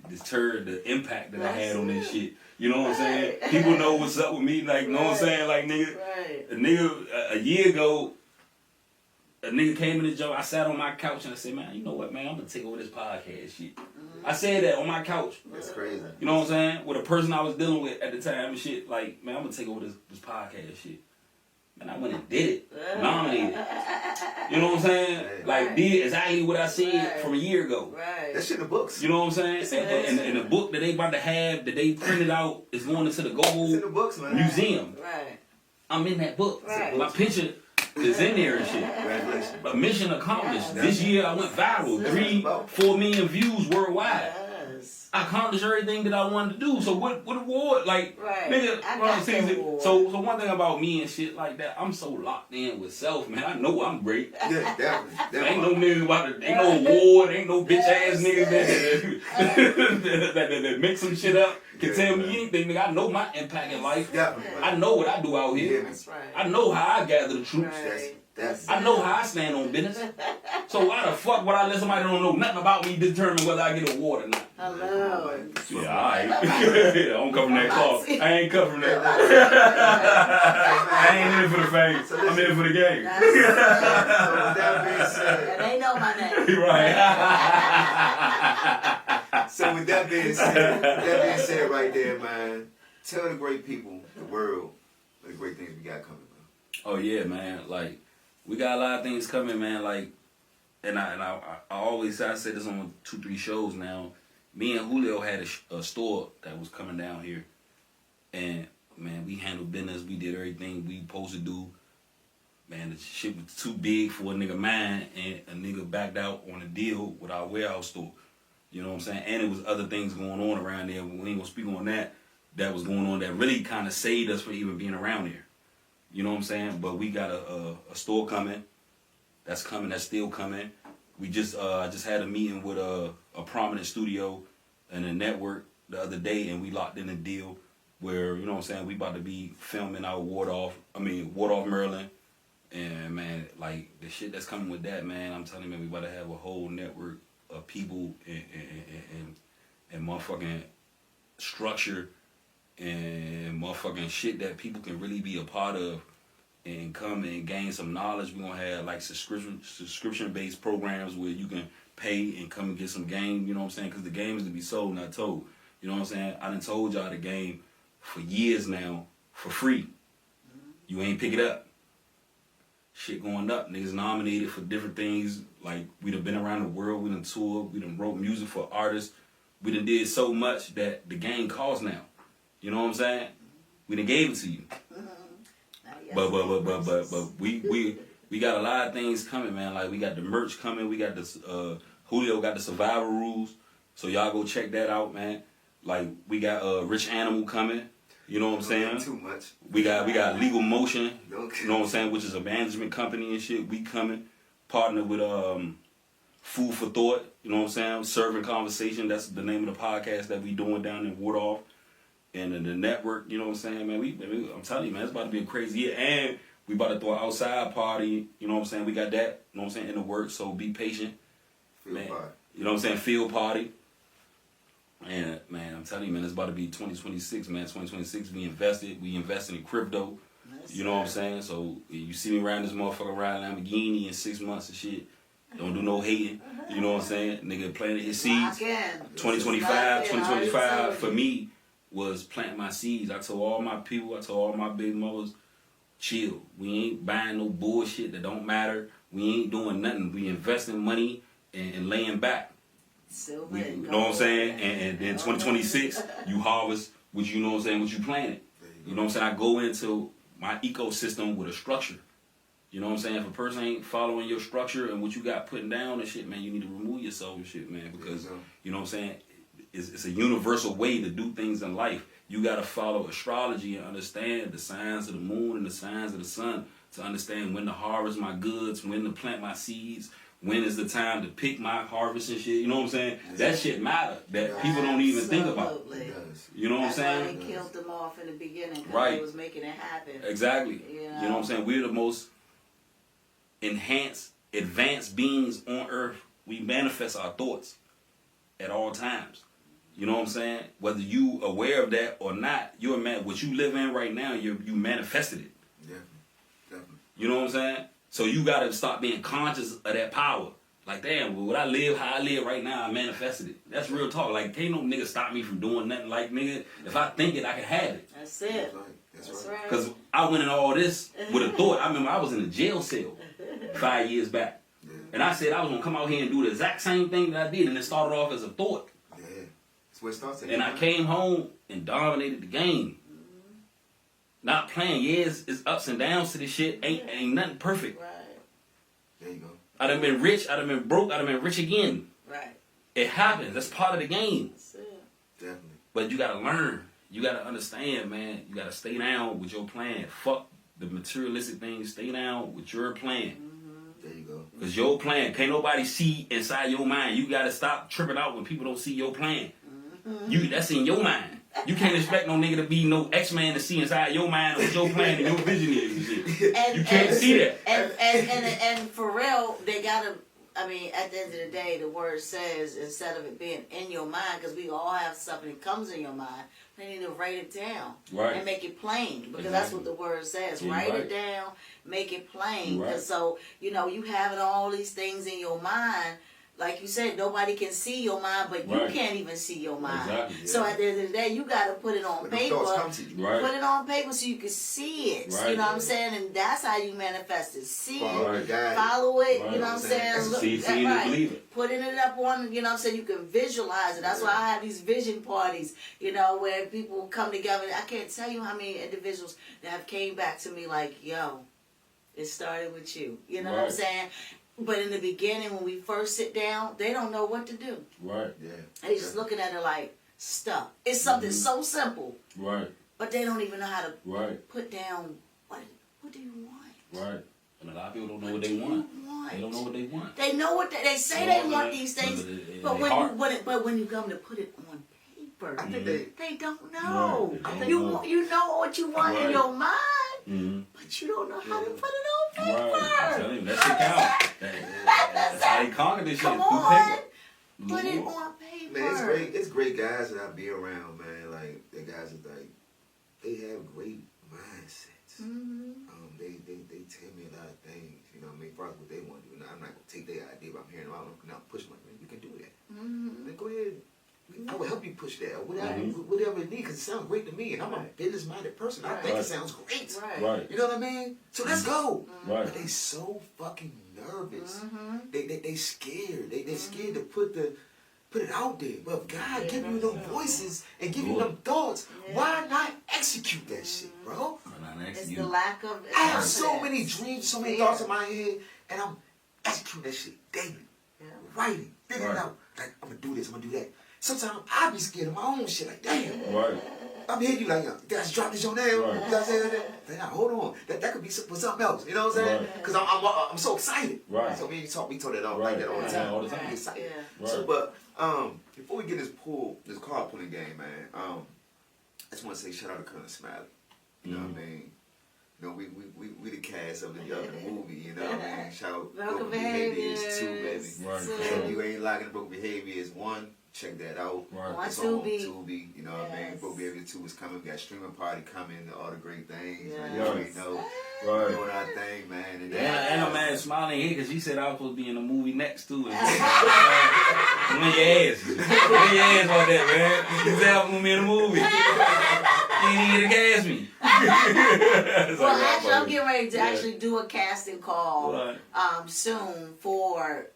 deter the impact that I had on this shit. You know what I'm saying? People know what's up with me. Like, you know what I'm saying? Like, nigga, a year ago, a nigga came in the joke. I sat on my couch and I said, man, you know what, man? I'm going to take over this podcast shit. I said that on my couch. That's crazy. You know what I'm saying? With a person I was dealing with at the time and shit. Like, man, I'm going to take over this podcast shit. And I went and did it. Nominated. You know what I'm saying? Like, did exactly what I said from a year ago. Right. That shit in the books. You know what I'm saying? And the book that they about to have, that they printed out, is going into the Go Museum. Right. I'm in that book. Right. My picture is in there and shit. Congratulations. But mission accomplished. This year I went viral. 3-4 million views worldwide. I accomplished everything that I wanted to do. So what award? Like, nigga, so one thing about me and shit like that, I'm so locked in with self, man. I know I'm great. Yeah, definitely. Ain't no nigga about to, ain't no award, ain't no bitch ass niggas that make some shit up can tell me anything, nigga. I know my impact in life. Definitely. I know what I do out here. That's right. I know how I gather the troops. I know how I stand on business. So why the fuck would I let somebody that don't know nothing about me determine whether I get an award or not? Hello. Yeah, alright. I don't cover that cloth. I ain't covering that. I ain't in it for the fame. So I'm in it for the game. So with that being said, They know my name. Right. So with that being said right there, man, tell the great people, the world, the great things we got coming, man. Oh yeah, man. Like, we got a lot of things coming, man. Like, and I always say, I said this on 2-3 shows now. Me and Julio had a store that was coming down here, and man, we handled business. We did everything we supposed to do. Man, the shit was too big for a nigga mind, and a nigga backed out on a deal with our warehouse store. You know what I'm saying? And it was other things going on around there. We ain't gonna speak on that. That was going on that really kind of saved us for even being around here. You know what I'm saying? But we got a store coming. That's coming. That's still coming. We just I just had a meeting with a prominent studio and a network the other day, and we locked in a deal where, you know what I'm saying, we about to be filming out Wardolph, Maryland. And man, like the shit that's coming with that, man, I'm telling you, man, we about to have a whole network of people and motherfucking structure and motherfucking shit that people can really be a part of and come and gain some knowledge. We're gonna have like subscription based programs where you can pay and come and get some game, you know what I'm saying? Because the game is to be sold, not told. You know what I'm saying? I done told y'all the game for years now for free. You ain't pick it up. Shit going up. Niggas nominated for different things. Like, we done been around the world. We done toured. We done wrote music for artists. We done did so much that the game costs now. You know what I'm saying? We done gave it to you. But we got a lot of things coming, man. Like, we got the merch coming. We got this, Julio got the survival rules. So y'all go check that out, man. Like, we got Rich Animal coming. You know what I'm saying? Too much. We got Legal Motion. Okay. You know what I'm saying? Which is a management company and shit. We coming. Partner with Food for Thought. You know what I'm saying? Serving Conversation. That's the name of the podcast that we doing down in Woodall. And the network, you know what I'm saying, man? I'm telling you, man, it's about to be a crazy year. And we about to throw an outside party, you know what I'm saying? We got that, you know what I'm saying, in the works, so be patient. Field party. You know what I'm saying? Field party. And, man, I'm telling you, man, it's about to be 2026, man. 2026, we invested in crypto. You know what I'm saying? So, you see me riding this motherfucker riding Lamborghini in 6 months and shit. Don't do no hating. You know what I'm saying? Nigga planting his seeds. 2025 for me was planting my seeds. I told all my people, I told all my big mothers, chill. We ain't buying no bullshit that don't matter. We ain't doing nothing. We investing money and laying back. You know what I'm saying? And then 2026, you harvest what you know what I'm saying, what you planted. You know what I'm saying? I go into my ecosystem with a structure. You know what I'm saying? If a person ain't following your structure and what you got putting down and shit, man, you need to remove yourself and shit, man. Because, you know what I'm saying? It's a universal way to do things in life. You got to follow astrology and understand the signs of the moon and the signs of the sun to understand when to harvest my goods, when to plant my seeds, when is the time to pick my harvest and shit. You know what I'm saying? That shit matter that people don't even think about. You know what I'm saying? That's why they killed them off in the beginning because Right. they was making it happen. Exactly. You You know what I'm saying? We're the most advanced beings on earth. We manifest our thoughts at all times. You know what I'm saying? Whether you aware of that or not, you're a man. What you live in right now, you manifested it. Definitely. You know what I'm saying? So you gotta stop being conscious of that power. Like, damn, well, what I live, how I live right now, I manifested it. That's real talk. Like, can't no nigga stop me from doing nothing. Like, nigga, if I think it, I can have it. That's it. That's right. Because I went in all this with a thought. I remember I was in a jail cell 5 years back. Yeah. And I said I was going to come out here and do the exact same thing that I did. And it started off as a thought. Yeah. That's where it starts. And I came home and dominated the game. Not playing. Yeah, it's ups and downs to this shit. Ain't nothing perfect. Right. There you go. I done been rich. I done been broke. I done been rich again. Right. It happens. That's part of the game. That's it. Definitely. But you got to learn. You got to understand, man. You got to stay down with your plan. Fuck the materialistic things. Stay down with your plan. There you go. Because your plan, can't nobody see inside your mind. You got to stop tripping out when people don't see your plan. That's in your mind. You can't expect no nigga to be no X-Man to see inside your mind what your plan and your vision is and shit. You can't see that. And for real, they gotta. I mean, at the end of the day, the word says instead of it being in your mind, because we all have something that comes in your mind, they need to write it down and make it plain, because that's what the word says. Yeah, write it down, make it plain, because so you having all these things in your mind. Like you said, nobody can see your mind, but you can't even see your mind. Exactly, yeah. So at the end of the day, you got to put it on paper. Right. Put it on paper so you can see it. Right. You know what I'm saying? And that's how you manifest it. See Follow it, the guide. follow it. Right. You know what I'm saying? Look, See it and believe it. Putting it up on, you know what I'm saying? You can visualize it. That's why I have these vision parties, where people come together. I can't tell you how many individuals that have came back to me like, yo, it started with you. You know what I'm saying? But in the beginning, when we first sit down, they don't know what to do. Right. Yeah. They just looking at it like stuff. It's something so simple, Right. but they don't even know how to put down what do you want. Right. And a lot of people don't know what they want. They don't know what they want. They know what they say they want these things, but when you come to put it on paper, I think they don't know. Right. You know what you want in your mind, Mm-hmm. but you don't know how to put it on paper. Right. I'm telling you, that shit counts. That's how they conquer this shit. Come Through on, paper. put it on paper. Man, it's great. It's great guys that I be around, man. Like the guys that like they have great mindsets. Mm-hmm. They tell me a lot of things, you know what I mean, probably what they want to do. Now, I'm not going to take their idea, but I'm hearing them out. I'm not pushing them. You can do that. Mm-hmm. Then go ahead. I will help you push that, or whatever it needs, because it sounds great to me, and I'm a business-minded person. I think it sounds great. Right. You know what I mean? So let's go. Right. But they so fucking nervous. Mm-hmm. They scared. They scared to put it out there. But if God give you them voices and give you them thoughts, why not execute that shit, bro? It's the lack of. I have so many dreams, so many thoughts in my head, and I'm executing that shit daily. Writing, figuring out, like, I'm gonna do this, I'm gonna do that. Sometimes I be scared of my own shit, like, damn. Right. I'm hearing you like, did I just drop this on there? Right. Did I say that? Like, nah, hold on. That could be for something else. You know what I'm saying? Because I'm so excited. Right. So we talk that all like that all the time. All the time. I'm excited. Yeah. So, but before we get this car pulling game, man, I just want to say shout out to Colonel Smiley. You know what I mean? You know, we the cast of the movie, you know what I mean? Shout out Broken Behavior Behaviors. is 2, baby. Right. So if you ain't liking Broken Behavior is 1, check that out. Right. It's on Tubi, you know what I mean? Broken Behavior 2 is coming. We got streaming party coming, all the great things. Man. You already know. Right. Doing our thing, man. And And I'm mad smiling here because he said I was supposed to be in the movie next to it. Win your ass. Win your ass on that, man. You said I was going to be in the movie. You ain't even gas me. Well, actually, I'm getting ready to actually do a casting call soon for,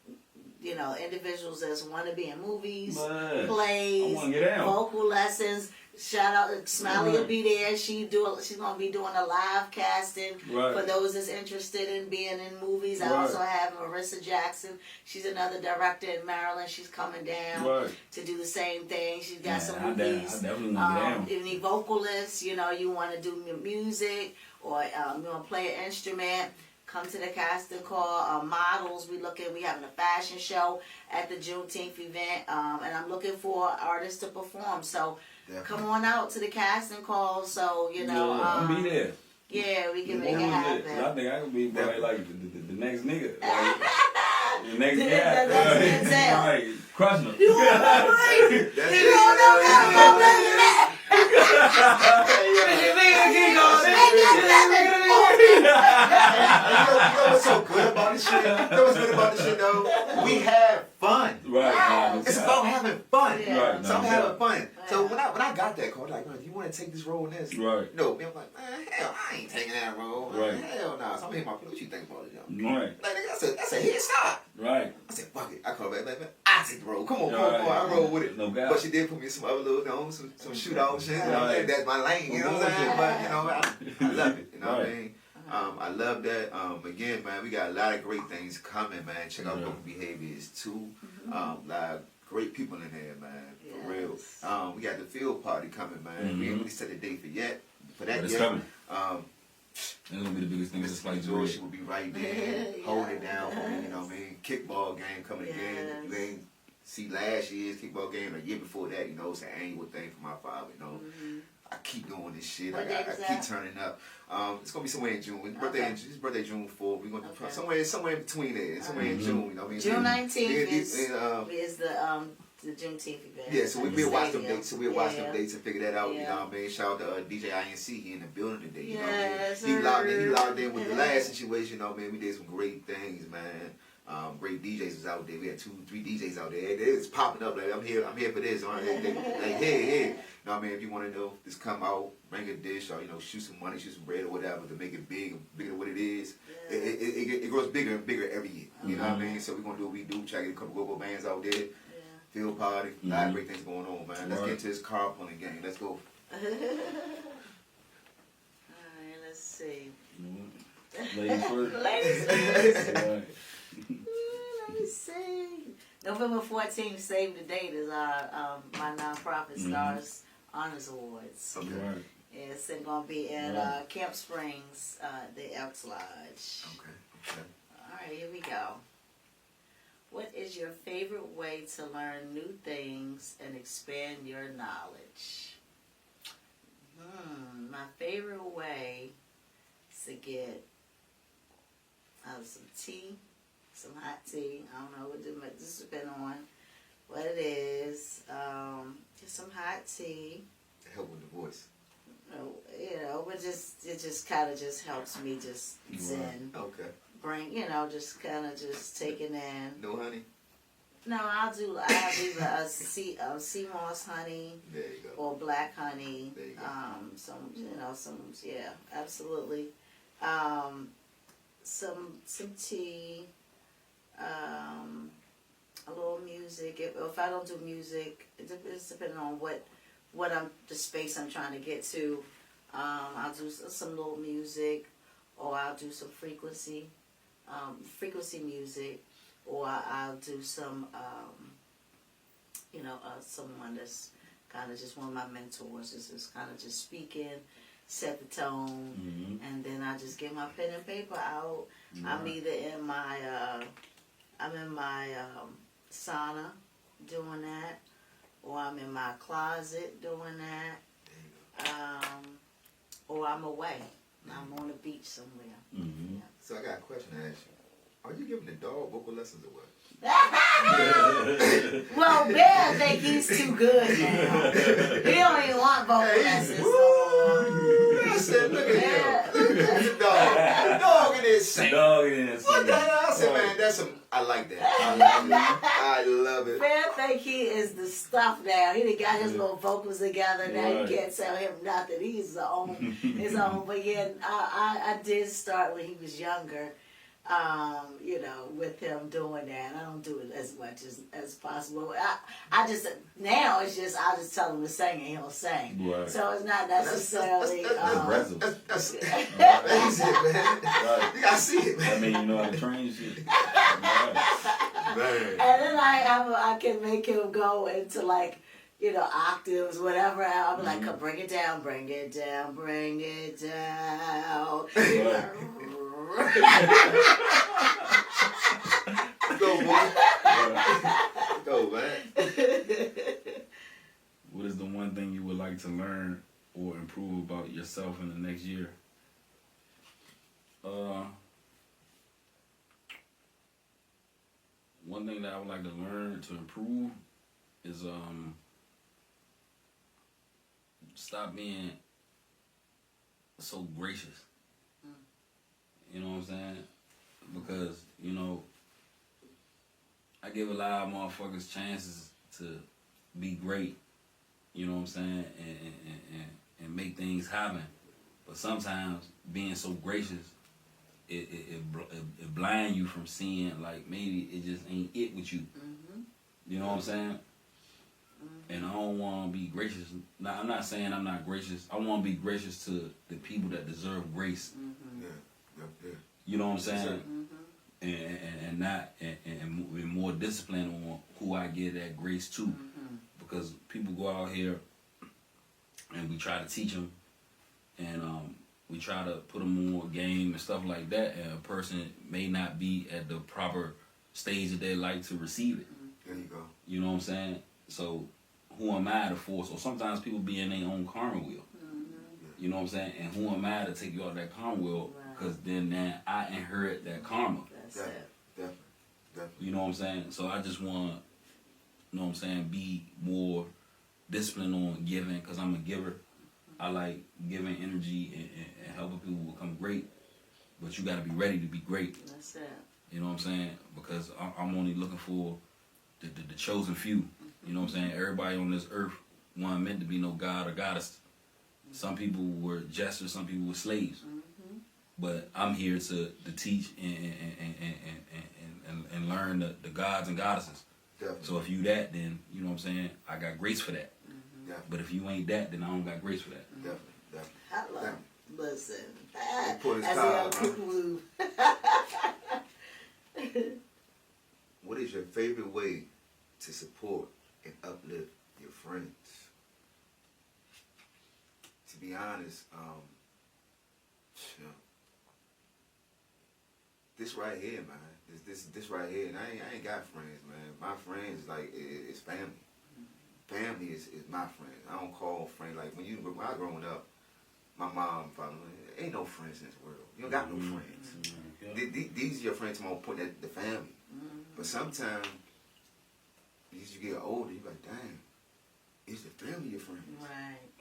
you know, individuals that want to be in movies, plays, vocal lessons. Shout out, Smiley will be there. She's gonna be doing a live casting for those that's interested in being in movies. I also have Marissa Jackson. She's another director in Maryland. She's coming down to do the same thing. She's got some movies. I definitely want to be down. Any vocalists, you know, you want to do music or you want to play an instrument, come to the casting call. Models, we having a fashion show at the Juneteenth event, and I'm looking for artists to perform. So. Come on out to the casting call, so you know. I'll be there. Yeah, we can make it happen. I think I can be like the next nigga. Like, the next guy. Right. Crushing him. You don't know that. You know what's so good about this shit? You know what's good about this shit though? We have fun. Right. It's about having fun. Yeah. So I'm having fun. So when I got that call, I was like, man, do you want to take this role in this? Right. No, I'm like, man, hell, I ain't taking that role. Right. Hell no. So I'm hitting my what you think about it, yo? Right. Like, nigga, that's a hit start. Right. I said, fuck it. I called back, man, I take the role. Come on. I roll with it. No doubt. But she did put me in some other little, you know, some shootout shit. Right. That's my lane, you know what I'm saying? But, you know, I love it. You know what I mean? I love that. Again, man, we got a lot of great things coming, man. Check out Broken Behaviors 2. Like, great people in there, man. For real. We got the field party coming, man. We ain't really set the date for that But it's yet. coming. That's gonna be the biggest thing. Miss George, she will be right there, holding it down for me. You know what I mean? Kickball game coming again. You ain't see last year's kickball game, the year before that. You know, it's an annual thing for my father. You know, I keep doing this shit. I keep turning up. It's gonna be somewhere in June. His birthday June 4th. We're gonna do somewhere in between there. Somewhere in June. You know what I mean? June 19th is the Juneteenth event. Yeah, so we'll watch them dates. So we'll watch them dates and figure that out. You know what I mean? Shout out to DJ INC. He in the building today. You know what I mean? He locked in with the last situation. You know what I mean? We did some great things, man. Great DJs was out there. We had 2-3 DJs out there. It's popping up like I'm here for this. Like hey. You know what I mean? If you want to know, just come out, bring a dish, or shoot some money, shoot some bread or whatever to make it bigger than what it is. It grows bigger and bigger every year. You know what I mean? So we're gonna do what we do. Try to get a couple go-go bands out there. Field party, a lot of great things going on, man. Let's get into this car pulling game. Let's go. Alright, let's see. Ladies first. Ladies first. Let me see. November 14th, Save the Date, is our my nonprofit Stars Honors Awards. Okay. Right. It's going to be at Camp Springs, the Elks Lodge. Okay. Alright, here we go. What is your favorite way to learn new things and expand your knowledge? My favorite way is to get some tea, some hot tea. I don't know what this depends on what it is. Just some hot tea. To help with the voice. No, it just kind of just helps me just zen. Okay. Bring, just kind of just taking in. No honey? No, I'll do either a sea moss honey There you go. or black honey. There you go. Yeah, absolutely. Some tea, a little music. If I don't do music, it's depending on the space I'm trying to get to. I'll do some little music, or I'll do some frequency music, or I'll do some, someone that's kind of just one of my mentors is just kind of just speaking, set the tone, and then I just get my pen and paper out. I'm either in my, sauna doing that, or I'm in my closet doing that, or I'm away. I'm on the beach somewhere. Mm-hmm. Yeah. So I got a question to ask you. Are you giving the dog vocal lessons or what? Well, Bear think he's too good now. He don't even want vocal lessons no more. I said, look at him. Look at the dog. The dog in this singing. Dog in there What the hell? I said, man, that's some. I like that. I love it. Bear think he is the stuff now. He done got his little vocals together. Now Right. you can't tell him nothing. He's his own. But yeah, I did start when he was younger. With him doing that. I don't do it as much as possible. I just, now it's just, I'll just tell him to sing and he'll sing. Right. So it's not necessarily, That's aggressive. That's easy, man. You gotta see it, man. I mean, you know how to train shit. Right. Man. and then I can make him go into like, octaves, whatever. I'll be like, come, bring it down, bring it down, bring it down. Go, boy. Go, man. What is the one thing you would like to learn or improve about yourself in the next year? One thing that I would like to learn to improve is stop being so gracious. You know what I'm saying? Because, I give a lot of motherfuckers chances to be great, you know what I'm saying, and make things happen. But sometimes being so gracious, it blind you from seeing, like, maybe it just ain't it with you. Mm-hmm. You know what I'm saying? And I don't want to be gracious. Now, I'm not saying I'm not gracious. I want to be gracious to the people that deserve grace. Mm-hmm. Yeah. You know what I'm saying? Mm-hmm. And not and be more disciplined on who I give that grace to, because people go out here and we try to teach them, and we try to put them on game and stuff like that, and a person may not be at the proper stage of their life to receive it. There you go. You know what I'm saying? So who am I to force? Or sometimes people be in their own karma wheel. You know what I'm saying? And who am I to take you out of that karma wheel? Because then I inherit that karma. That's it. Definitely. You know what I'm saying? So I just want to, you know what I'm saying, be more disciplined on giving, because I'm a giver. I like giving energy and helping people become great. But you got to be ready to be great. That's it. You know what I'm saying? Because I'm only looking for the chosen few. You know what I'm saying? Everybody on this earth wasn't meant to be no god or goddess. Some people were jesters, some people were slaves. But I'm here to teach and learn the gods and goddesses. Definitely. So if you that, then, you know what I'm saying, I got grace for that. But if you ain't that, then I don't got grace for that. Definitely. Hello. Listen. Put his As car, young people move. What is your favorite way to support and uplift your friends? To be honest, this right here, man. This right here, and I ain't got friends, man. My friends, like, it's family. Family is my friends. I don't call friends, like, when I was growing up, my mom, father, ain't no friends in this world. You don't got no friends. These are your friends, I'm pointing at the family. But sometimes, as you get older, you're like, dang, is the family your friends? Right.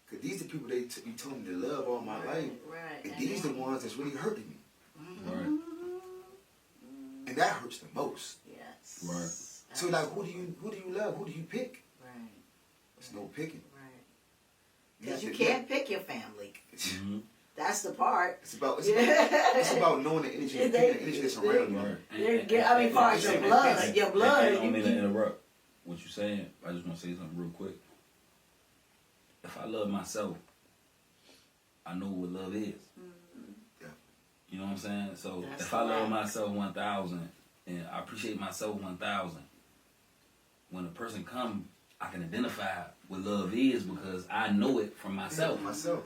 Because these are people you told me to love all my life, Right. and these the ones that's really hurting me, Right. and that hurts the most. Yes. Right. So like, who do you love? Who do you pick? Right. There's no picking. Right. Because you have to- can't pick your family. Mm-hmm. That's the part. It's about knowing the energy, the energy that's around you. Right. I mean, far as your blood, And I don't mean to interrupt what you're saying. I just want to say something real quick. If I love myself, I know what love is. Yeah. You know what I'm saying? So That's if I love right. myself 1,000 and I appreciate myself 1,000, when a person comes, I can identify what love is because I know it from myself. Myself.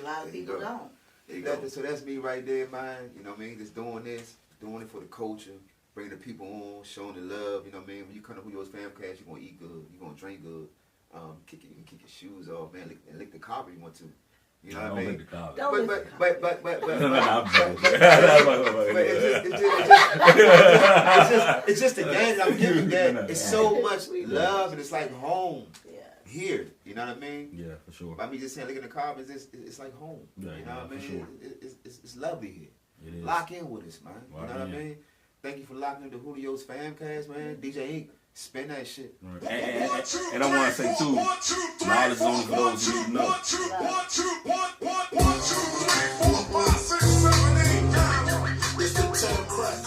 A lot of There you people go. don't. There you go. So that's me right there, man. You know what I mean? Just doing this, doing it for the culture, bringing the people on, showing the love. You know what I mean? When you come to Julio's Fam Cast, you're gonna eat good, you're gonna drink good. You can kick your shoes off, man, and lick the carpet you want to. You know what I mean? Lick the carpet. Don't But it's just the game that I'm giving that it's so much love and it's like home Yeah. here. You know what I mean? Yeah, for sure. By me just saying, look at the carpet, it's like home. Yeah, you know what I for mean? sure. It's lovely here. It is. Lock in with us, man. Lock you know what in. I mean? Thank you for locking into Julio's Famcast, man. DJ Ink, spin that shit. Right. And I want to say too, knowledge is only for those who know. 1, 2, 1, 2, 1, 1, 1, 2, 3, 4, 5, 6, 7, 8, 9. It's the 10 crack.